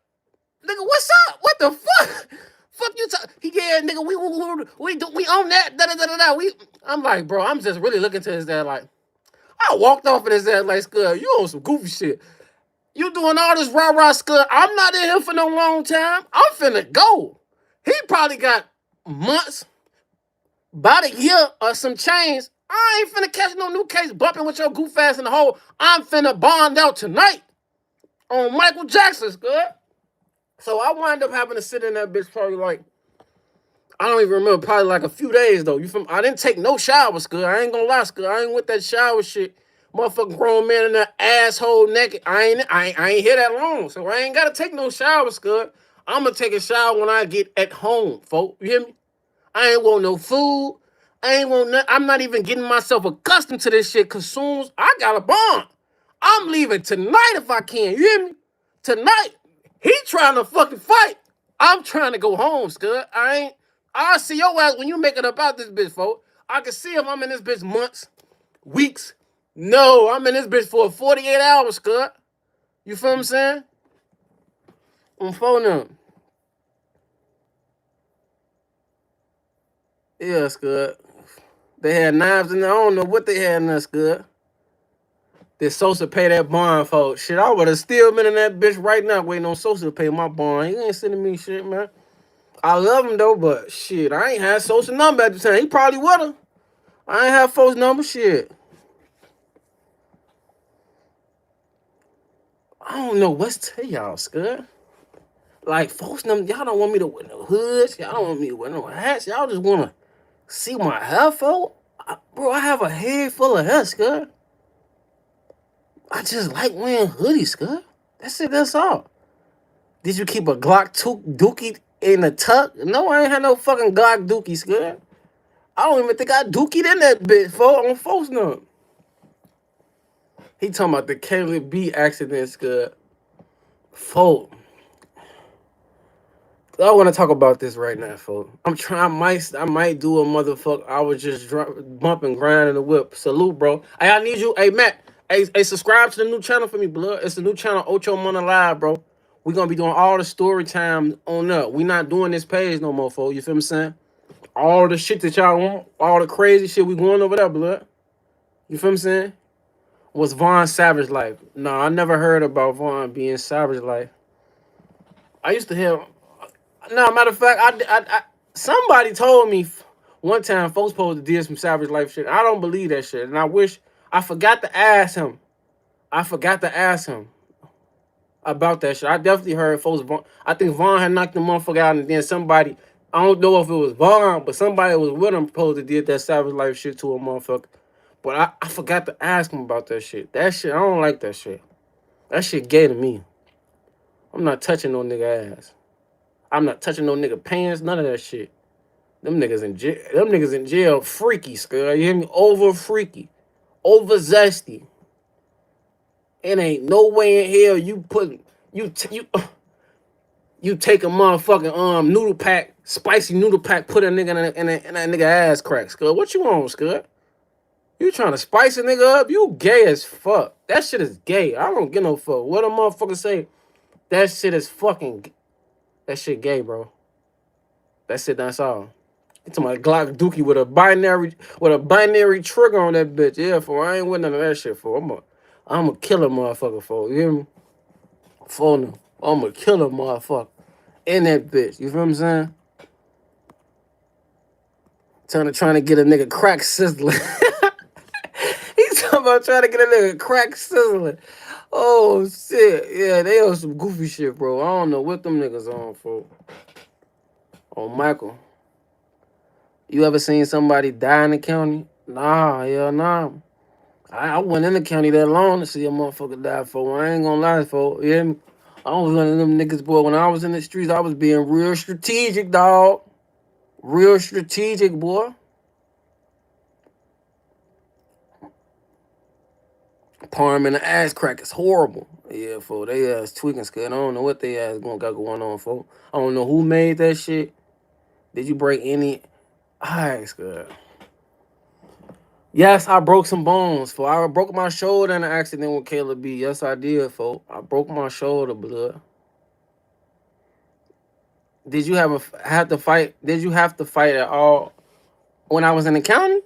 nigga, what's up? What the fuck? Fuck you He, yeah, nigga, we own that, da-da-da-da-da. I'm like, bro, I'm just really looking to his dad like, I walked off of his ass like, Scud, you on some goofy shit. You doing all this rah-rah, Scud. I'm not in here for no long time. I'm finna go. He probably got months, about a year or some change. I ain't finna catch no new case bumping with your goof ass in the hole. I'm finna bond out tonight on Michael Jackson's, good. So I wind up having to sit in that bitch probably like, I don't even remember, probably like a few days though. I didn't take no showers, good. I ain't gonna lie, good. I ain't with that shower shit. Motherfucking grown man in that asshole naked. I ain't here that long, so I ain't gotta take no showers, good. I'm gonna take a shower when I get at home, folks. You hear me? I ain't want no food. I'm not even getting myself accustomed to this shit, cause soon as I got a bond, I'm leaving tonight if I can. You hear me? Tonight. He trying to fucking fight. I'm trying to go home, Scud. I'll see your ass when you make it about this bitch, folks. I can see if I'm in this bitch months, weeks. No, I'm in this bitch for 48 hours, Scud. You feel what I'm saying? On phone them. Yeah, Scud. They had knives in there. I don't know what they had in there, Scud. Did Sosa pay that bond, folks? Shit, I would have still been in that bitch right now waiting on Sosa to pay my bond. He ain't sending me shit, man. I love him, though, but shit, I ain't had Sosa number at the time. He probably would have. I ain't have folks' number, shit. I don't know what's to y'all, Scud. Like, folks' number, y'all don't want me to wear no hoods. Y'all don't want me to wear no hats. Y'all just want to see my hair, folks. Bro, I have a head full of hair, Scud. I just like wearing hoodies, Scud. That's it, that's all. Did you keep a Glock dookie in the tuck? No, I ain't had no fucking Glock dookie, Scud. I don't even think I dookied in that bitch, folks, on folks' number. He talking about the Caleb B accident, Scud. Folks. I want to talk about this right now, folks. I'm trying. I might do a motherfucker. I was just bumping, grinding the whip. Salute, bro. Hey, I need you. Hey, Matt. Hey, subscribe to the new channel for me, blood. It's the new channel, Ocho Money Live, bro. We're going to be doing all the story time on up. We not doing this page no more, folks. You feel me saying? All the shit that y'all want, all the crazy shit we going over there, blood. You feel me saying? Was Vaughn Savage Life? No, I never heard about Vaughn being Savage Life. I used to hear... No, matter of fact, I somebody told me one time folks supposed to do some Savage Life shit. I don't believe that shit. And I forgot to ask him. About that shit. I definitely heard folks. I think Vaughn had knocked the motherfucker out, and then somebody, I don't know if it was Vaughn, but somebody was with him supposed to did that Savage Life shit to a motherfucker. But I forgot to ask him about that shit. That shit, I don't like that shit. That shit gay to me. I'm not touching no nigga ass. I'm not touching no nigga pants, none of that shit. Them niggas in jail freaky, Scud. You hear me? Over freaky. Over zesty. It ain't no way in hell you take a motherfucking noodle pack, spicy noodle pack, put a nigga in that nigga ass crack, Scud. What you on, Scud? You trying to spice a nigga up? You gay as fuck. That shit is gay. I don't give no fuck. What a motherfucker say? That shit is fucking... That shit gay, bro. That's it, that's all. It's my Glock dookie with a binary trigger on that bitch. Yeah, for I ain't with none of that shit, for I'm a killer motherfucker, for you hear me? For no. I'm a killer motherfucker. In that bitch. You feel what I'm saying? Trying to get a nigga crack sizzling. He's talking about trying to get a nigga crack sizzling. Oh shit. Yeah, they on some goofy shit, bro. I don't know what them niggas on for. Oh, Michael. You ever seen somebody die in the county? Nah, hell nah. I went in the county that long to see a motherfucker die for. I ain't gonna lie, for. You hear me? I was one of them niggas, boy. When I was in the streets, I was being real strategic, dog. Real strategic, boy. Palm in the ass crack is horrible. Yeah, for they ass tweaking scared. I don't know what they ass got going on, for. I don't know who made that shit. Did you break any? Alright, good. Yes, I broke some bones, for I broke my shoulder in an accident with Caleb B. Yes, I did, for I broke my shoulder, blood. Did you have to fight? Did you have to fight at all when I was in the county?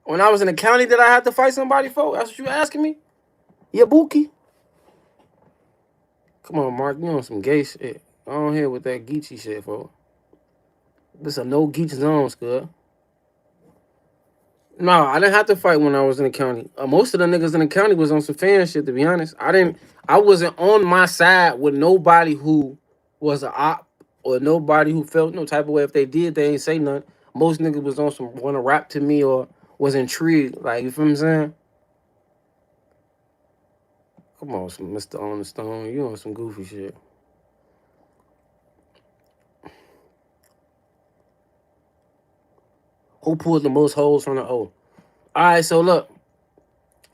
When I was in the county, did I have to fight somebody, for? That's what you asking me? Yeah, Bookie. Come on, Mark, you on some gay shit. I don't hear with that Geechee shit, for. This a no Geech zone, Scud. No, I didn't have to fight when I was in the county. Most of the niggas in the county was on some fan shit, to be honest. I wasn't on my side with nobody who was a op or nobody who felt no type of way. If they did, they ain't say nothing. Most niggas was on some want to rap to me or was intrigued. Like, you feel what I'm saying? Come on, some Mr. On the Stone. You on some goofy shit. Who pulled the most holes from the O? Alright, so look.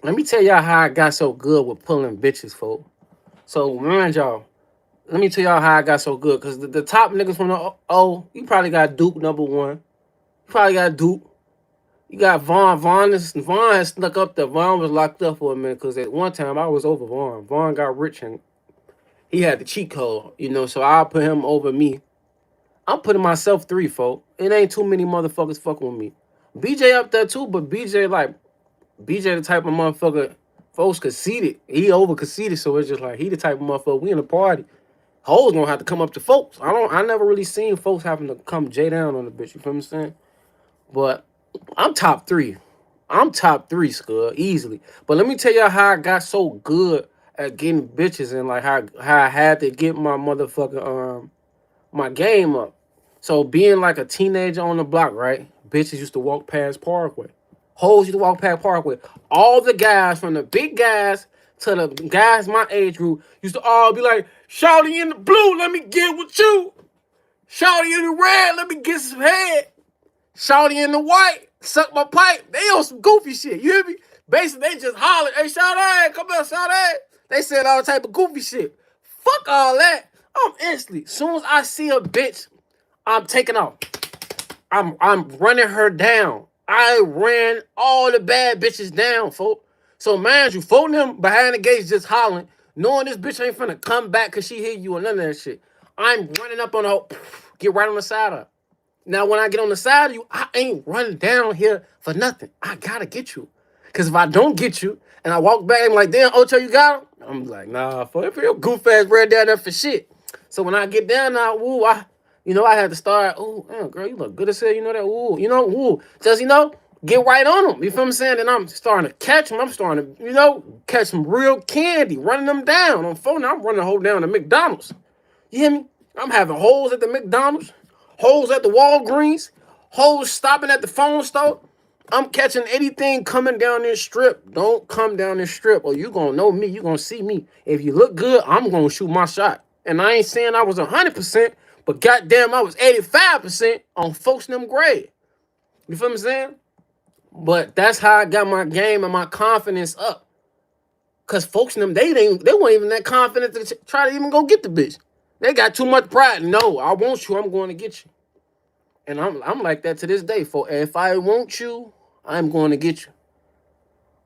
Let me tell y'all how I got so good with pulling bitches, folk. So, mind y'all, let me tell y'all how I got so good. Because the top niggas from the O, you probably got Duke, number one. You probably got Duke. You got Vaughn. Vaughn has snuck up there. Vaughn was locked up for a minute because at one time I was over Vaughn. Vaughn got rich and he had the cheat code, so I'll put him over me. I'm putting myself 3, folk. It ain't too many motherfuckers fucking with me. BJ up there too, but BJ the type of motherfucker folks conceited. He over conceited, so it's just like he the type of motherfucker. We in a party. Hoes gonna have to come up to folks. I never really seen folks having to come J down on the bitch. You feel what I'm saying? But I'm top 3. I'm top 3, Scud, easily. But let me tell y'all how I got so good at getting bitches and like how I had to get my motherfucking my game up. So being like a teenager on the block, right? Bitches used to walk past Parkway. Hoes used to walk past Parkway. All the guys, from the big guys to the guys my age group, used to all be like, "Shawty in the blue, let me get with you. Shawty in the red, let me get some head. Shawty in the white, suck my pipe." They on some goofy shit. You hear me? Basically, they just hollered, "Hey, Shawty, come here, Shawty." They said all type of goofy shit. Fuck all that. I'm instantly, soon as I see a bitch, I'm taking off. I'm running her down. I ran all the bad bitches down, folk. So mind you, folk them behind the gates just hollering, knowing this bitch ain't finna come back because she hit you or none of that shit. I'm running up on her, get right on the side of her. Now, when I get on the side of you, I ain't running down here for nothing. I gotta get you. Because if I don't get you, and I walk back and I'm like, "Damn, Ocho, you got him?" I'm like, "Nah, for your goof ass ran down there for shit." So when I get down now, woo, I had to start, "Ooh, damn, girl, you look good as hell, that, ooh, just, get right on them." You feel what I'm saying? And I'm starting to catch them. I'm starting to, catch some real candy, running them down on phone. I'm running the whole down to McDonald's. You hear me? I'm having holes at the McDonald's, holes at the Walgreens, holes stopping at the phone store. I'm catching anything coming down this strip. Don't come down this strip or you going to know me. You going to see me. If you look good, I'm going to shoot my shot. And I ain't saying I was 100%, but goddamn, I was 85% on folks in them grade. You feel what I'm saying? But that's how I got my game and my confidence up. Because folks in them, they weren't even that confident to try to even go get the bitch. They got too much pride. No, I want you. I'm going to get you. And I'm like that to this day. For if I want you, I'm going to get you.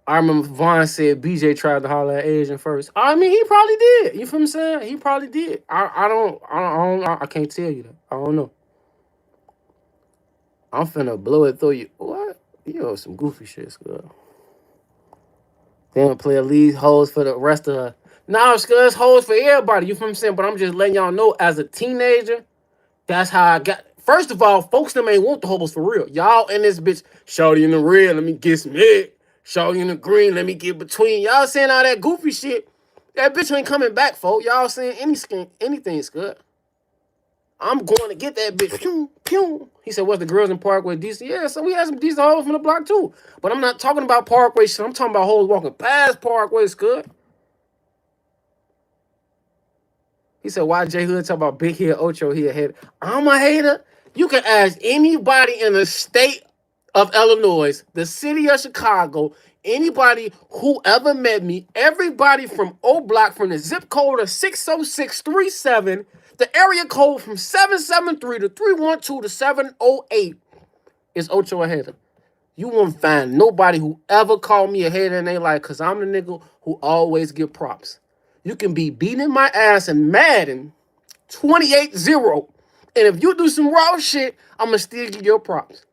I remember Vaughn said BJ tried to holler at Asian first. I mean, he probably did. You feel what I'm saying? He probably did. I can't tell you that. I don't know. I'm finna blow it through you. What? You some goofy shit, Scud. They don't play lead hoes for the rest of us. Nah, Scud, it's hoes for everybody. You feel what I'm saying? But I'm just letting y'all know, as a teenager, that's how I got. First of all, folks them ain't want the hoes for real. Y'all in this bitch, "Shawty in the red, let me get some head. Show you in the green, let me get between. Y'all saying all that goofy shit. That bitch ain't coming back, folks. Y'all saying anything's good. I'm going to get that bitch. Pew, pew. He said, what's the girls in Parkway decent? Yeah, so we had some decent hoes from the block too. But I'm not talking about Parkway shit. I'm talking about hoes walking past Parkway, Scud. He said, why J Hood talk about big head Ocho, he a hater? I'm a hater. You can ask anybody in the state of Illinois, the city of Chicago, anybody who ever met me, everybody from Oblock, from the zip code of 60637, the area code from 773 to 312 to 708 is Ocho a hater. You won't find nobody who ever called me a hater in their life because I'm the nigga who always get props. You can be beating my ass in Madden 28-0. And if you do some raw shit, I'm going to still give your props.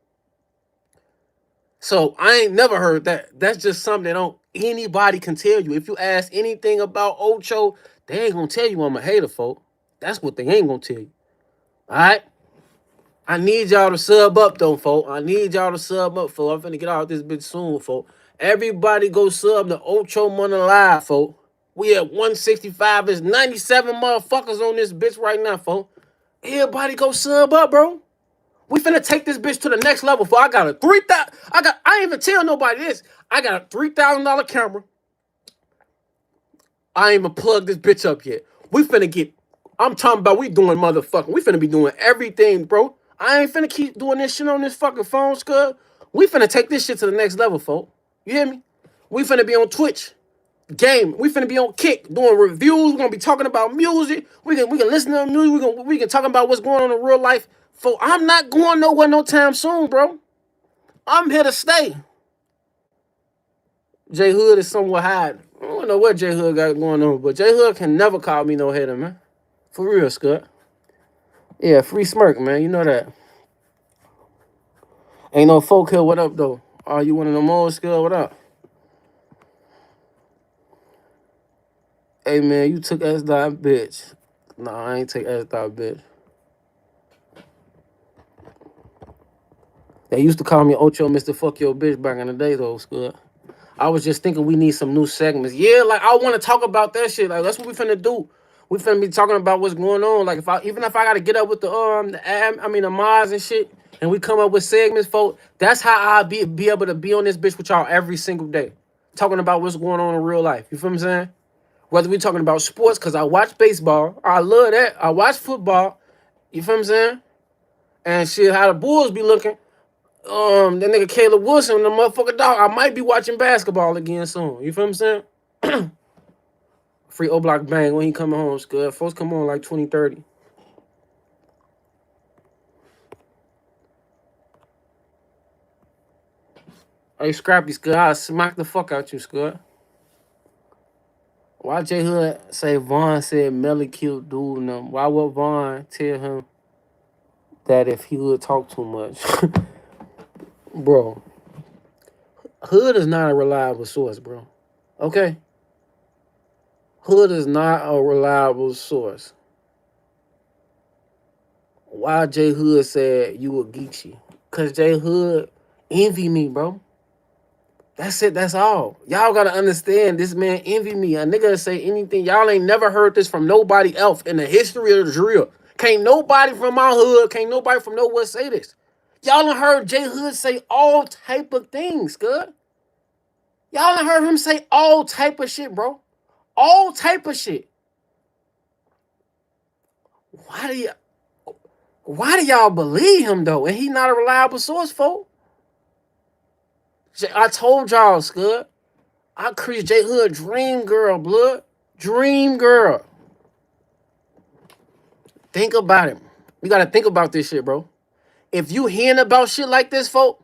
So I ain't never heard that. That's just something that anybody can tell you. If you ask anything about Ocho, they ain't going to tell you I'm a hater, folk. That's what they ain't going to tell you. All right? I need y'all to sub up, though, folk. I need y'all to sub up, folk. I'm finna get out this bitch soon, folk. Everybody go sub the Ocho Money Live, folk. We at 165. There's 97 motherfuckers on this bitch right now, folks. Everybody go sub up, bro. We finna take this bitch to the next level, folks. I got a $3,000. I ain't even tell nobody this. I got a $3,000 camera. I ain't even plugged this bitch up yet. We finna get. I'm talking about we doing motherfucking. We finna be doing everything, bro. I ain't finna keep doing this shit on this fucking phone, Scud. We finna take this shit to the next level, folks. You hear me? We finna be on Twitch. Game. We finna be on Kick doing reviews. We're gonna be talking about music. We can listen to music. We can talk about what's going on in real life. For I'm not going nowhere no time soon, bro. I'm here to stay. J Hood is somewhat hiding. I don't know what J Hood got going on, but J Hood can never call me no hater, man. For real, Scott. Yeah, free smirk, man. You know that. Ain't no folk here. What up, though? Are you one of them old Scott? What up? Hey, man, you took S dot, bitch. Nah, I ain't take S dot, bitch. They used to call me Ocho Mr. Fuck Your Bitch back in the day, though, Scud. I was just thinking we need some new segments. Yeah, like, I want to talk about that shit. Like, that's what we finna do. We finna be talking about what's going on. Like, even if I got to get up with the mods and shit, and we come up with segments, folks, that's how I'll be able to be on this bitch with y'all every single day. Talking about what's going on in real life. You feel what I'm saying? Whether we talking about sports, because I watch baseball. I love that. I watch football. You feel what I'm saying? And shit, how the Bulls be looking. That nigga Caleb Wilson, the motherfucker dog. I might be watching basketball again soon. You feel what I'm saying? Free Oblock bang when he coming home, Scud. Folks come on like 2030. Hey, Scrappy, Scud. I'll smack the fuck out you, Scud. Why J Hood say Vaughn said Melly killed dude and them? Why would Vaughn tell him that if he would talk too much? Bro, Hood is not a reliable source, bro. Okay? Hood is not a reliable source. Why J Hood said you a Geechee? Because J Hood envy me, bro. That's it. That's all. Y'all got to understand this man envy me. A nigga say anything. Y'all ain't never heard this from nobody else in the history of the drill. Can't nobody from my hood, can't nobody from nowhere say this. Y'all done heard J Hood say all type of things, good. Y'all done heard him say all type of shit, bro. All type of shit. Why do y'all believe him, though? And he not a reliable source, folks. I told y'all, Scud. I created J Hood Dream Girl, blood. Dream Girl. Think about it. We got to think about this shit, bro. If you hearing about shit like this, folk,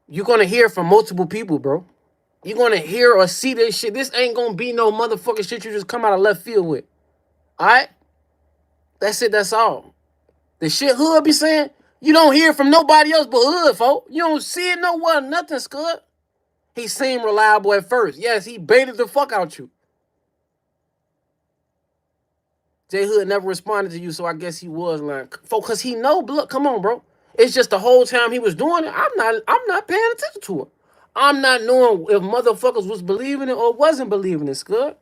you're going to hear from multiple people, bro. You're going to hear or see this shit. This ain't going to be no motherfucking shit you just come out of left field with. All right? That's it. That's all. The shit Hood be saying, you don't hear from nobody else but Hood, folk. You don't see it nowhere, nothing, Scud. He seemed reliable at first. Yes, he baited the fuck out you. J Hood never responded to you, so I guess he was lying. Folk, because he know, look, come on, bro. It's just the whole time he was doing it, I'm not paying attention to him. I'm not knowing if motherfuckers was believing it or wasn't believing it, Scud.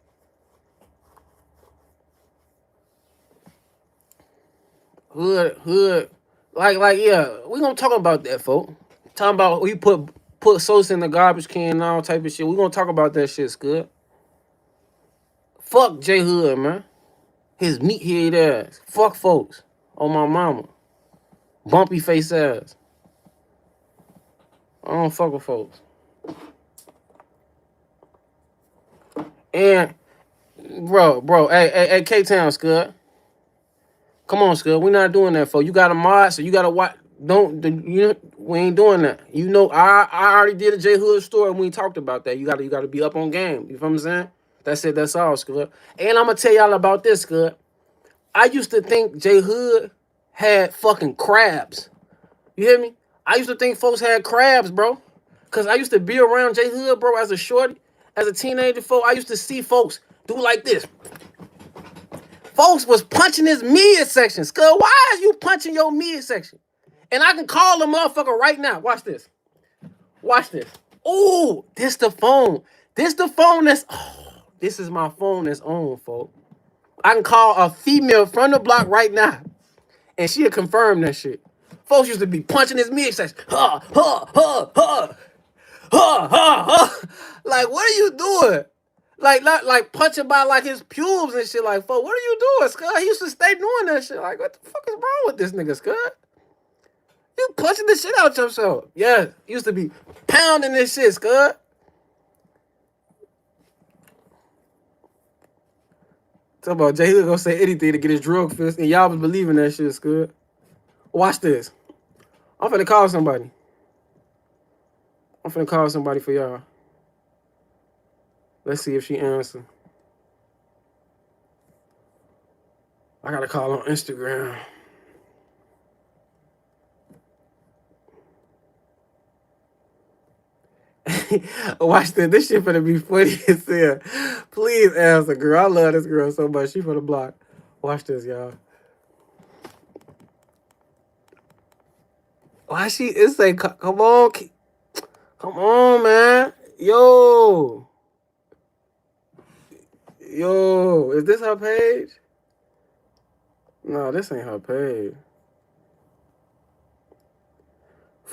Hood. Like, yeah, we gonna talk about that, folks. Talking about we put Sosa in the garbage can and all type of shit. We gonna talk about that shit, Scud. Fuck J Hood, man. His meathead ass. Fuck folks. On my mama. Bumpy face ass. I don't fuck with folks. And bro, hey, K-Town, Scud. Come on, Scud. We not doing that, folks. You got a mod, so you gotta watch. We ain't doing that. You know, I already did a J Hood story and we talked about that. You gotta be up on game. You feel what I'm saying? That's it, that's all, Scud. And I'm gonna tell y'all about this, Scud. I used to think J Hood had fucking crabs. You hear me? I used to think folks had crabs, bro. Cause I used to be around J Hood, bro, as a shorty, as a teenager, folks. I used to see folks do like this. Folks was punching his midsection. Scud, why is you punching your midsection? And I can call the motherfucker right now. Watch this. Watch this. Oh, this the phone. This the phone that's... Oh, this is my phone that's on, folks. I can call a female from the block right now. And she'll confirm that shit. Folks used to be punching his midsection. Ha, ha, ha, ha. Ha, ha, ha. Like, what are you doing? Like punching by like his pubes and shit. Like, folks, what are you doing, Scud? He used to stay doing that shit. Like, what the fuck is wrong with this nigga, Scud? You punching the shit out yourself. Yeah, used to be pounding this shit, Scud. Talk about J Hood gonna say anything to get his drug fist, and y'all was believing that shit, Scud. Watch this. I'm finna call somebody. I'm finna call somebody for y'all. Let's see if she answers. I gotta call on Instagram. Watch this. This shit finna be funny as hell. Please answer, girl. I love this girl so much. She for the block. Watch this, y'all. Why she? It say, come on. Come on, man. Yo, is this her page? No, this ain't her page.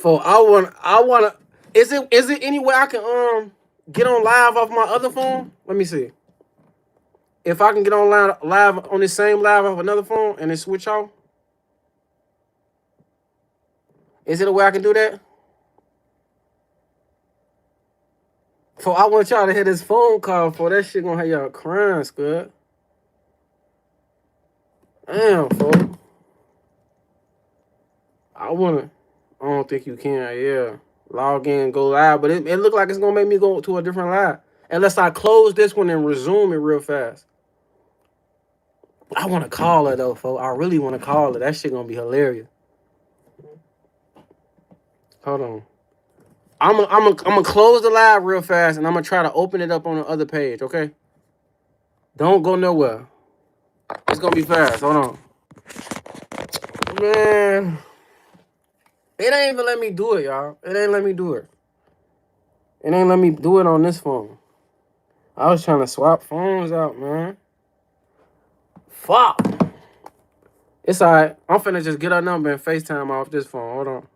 I wanna. Is it any way I can get on live off my other phone? Let me see. If I can get on live on this same live off another phone and then switch off. Is it a way I can do that? For I want y'all to hear this phone call for that shit gonna have y'all crying, Scud. Damn, folks. I don't think you can, yeah. Log in, go live, but it look like it's gonna make me go to a different live. Unless I close this one and resume it real fast. I wanna call her though, folks. I really wanna call her. That shit gonna be hilarious. Hold on. I'm gonna close the live real fast and I'm gonna try to open it up on the other page, okay? Don't go nowhere. It's gonna be fast. Hold on. Man. It ain't even let me do it, y'all. It ain't let me do it. It ain't let me do it on this phone. I was trying to swap phones out, man. Fuck. It's alright. I'm finna just get her number and FaceTime off this phone. Hold on.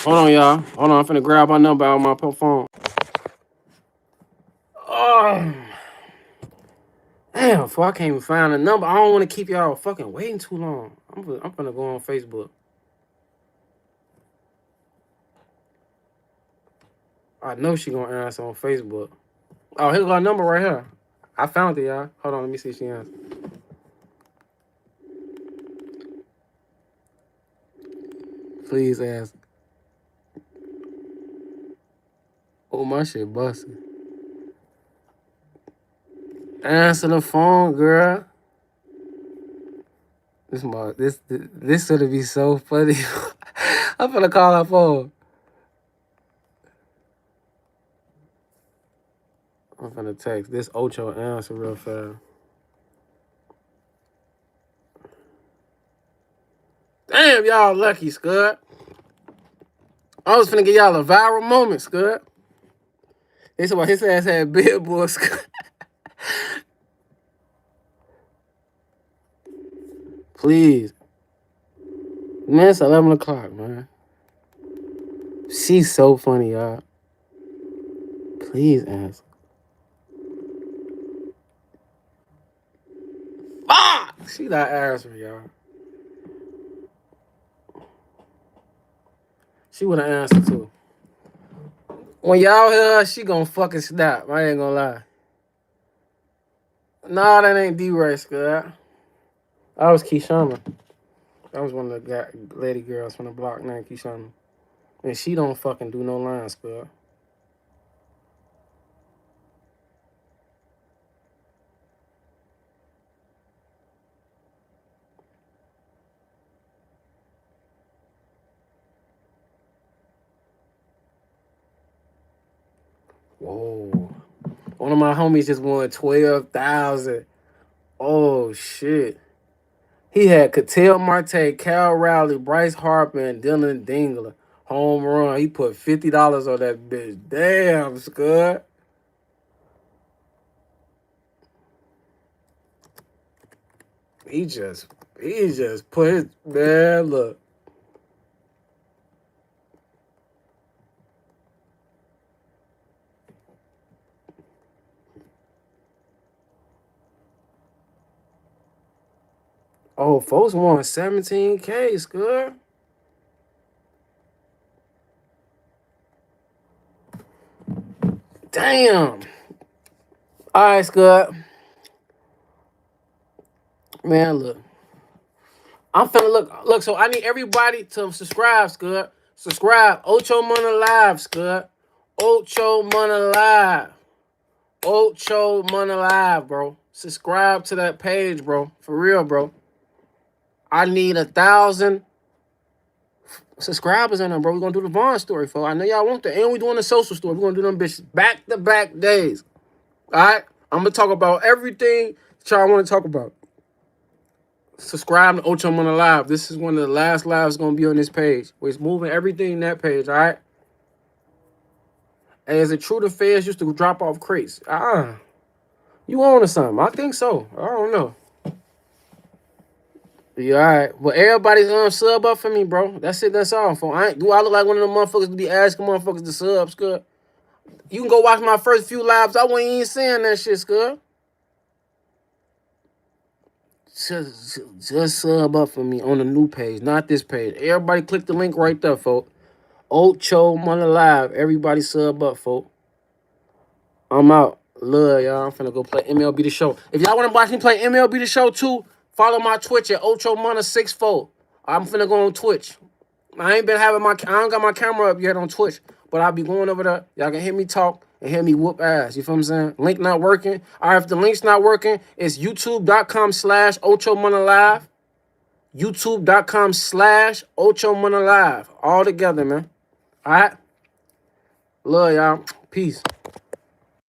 Hold on, y'all. Hold on. I'm finna grab my number out of my phone. Oh. Damn, I can't even find a number. I don't want to keep y'all fucking waiting too long. I'm finna go on Facebook. I know she gonna answer on Facebook. Oh, here's our number right here. I found it, y'all. Hold on, let me see if she answers. Please answer. Oh, my shit busted. Answer the phone, girl. This gonna be so funny. I'm gonna call her phone. I'm gonna text this Ocho answer real fast. Damn, y'all lucky, Scud. I was finna get y'all a viral moment, Scud. They said about his ass had billboards. Please. Man, it's 11 o'clock, man. She's so funny, y'all. Please answer. Fuck! She not answering, y'all. She would have answered, too. When y'all hear her, she gonna fucking snap. I ain't gonna lie. Nah, that ain't D-Ray, Scud. I was Keishana. That was one of the lady girls from the block named Keishana. And she don't fucking do no lines, Scud. Whoa. One of my homies just won 12,000. Oh, shit. He had Cattell Marte, Cal Rowley, Bryce Harper, and Dylan Dingler. Home run. He put $50 on that bitch. Damn, Scud. He just put his, man, look. Oh, folks won 17K, Scud. Damn. All right, Scud. Man, look. I'm finna look, so I need everybody to subscribe, Scud. Subscribe. Ocho Money Live, Scud. Ocho Money Live. Ocho Money Live, bro. Subscribe to that page, bro. For real, bro. I need 1,000 subscribers in there, bro. We're gonna do the Vaughn story, folks. I know y'all want that. And we doing the social story. We're gonna do them bitches back-to-back days. Alright? I'm gonna talk about everything that y'all want to talk about. Subscribe to Ocho Money Live. This is one of the last lives gonna be on this page. We're moving everything in that page, alright? And is it true the feds used to drop off crates? You on to something? I think so. I don't know. Yeah, all right. Well, everybody's sub up for me, bro. That's it. That's all. Do I look like one of them motherfuckers to be asking motherfuckers to sub, Scud? You can go watch my first few lives. I wasn't even saying that shit, Scud. Just sub up for me on the new page, not this page. Everybody click the link right there, folks. Ocho Money Live. Everybody sub up, folks. I'm out. Love y'all. I'm finna go play MLB The Show. If y'all want to watch me play MLB The Show too, follow my Twitch at Ocho Money 64. I'm finna go on Twitch. I ain't been having I don't got my camera up yet on Twitch, but I'll be going over there. Y'all can hear me talk and hear me whoop ass. You feel what I'm saying? Link not working. All right, if the link's not working, it's youtube.com/Ocho Money Live. youtube.com/Ocho Money Live. All together, man. All right? Love y'all. Peace.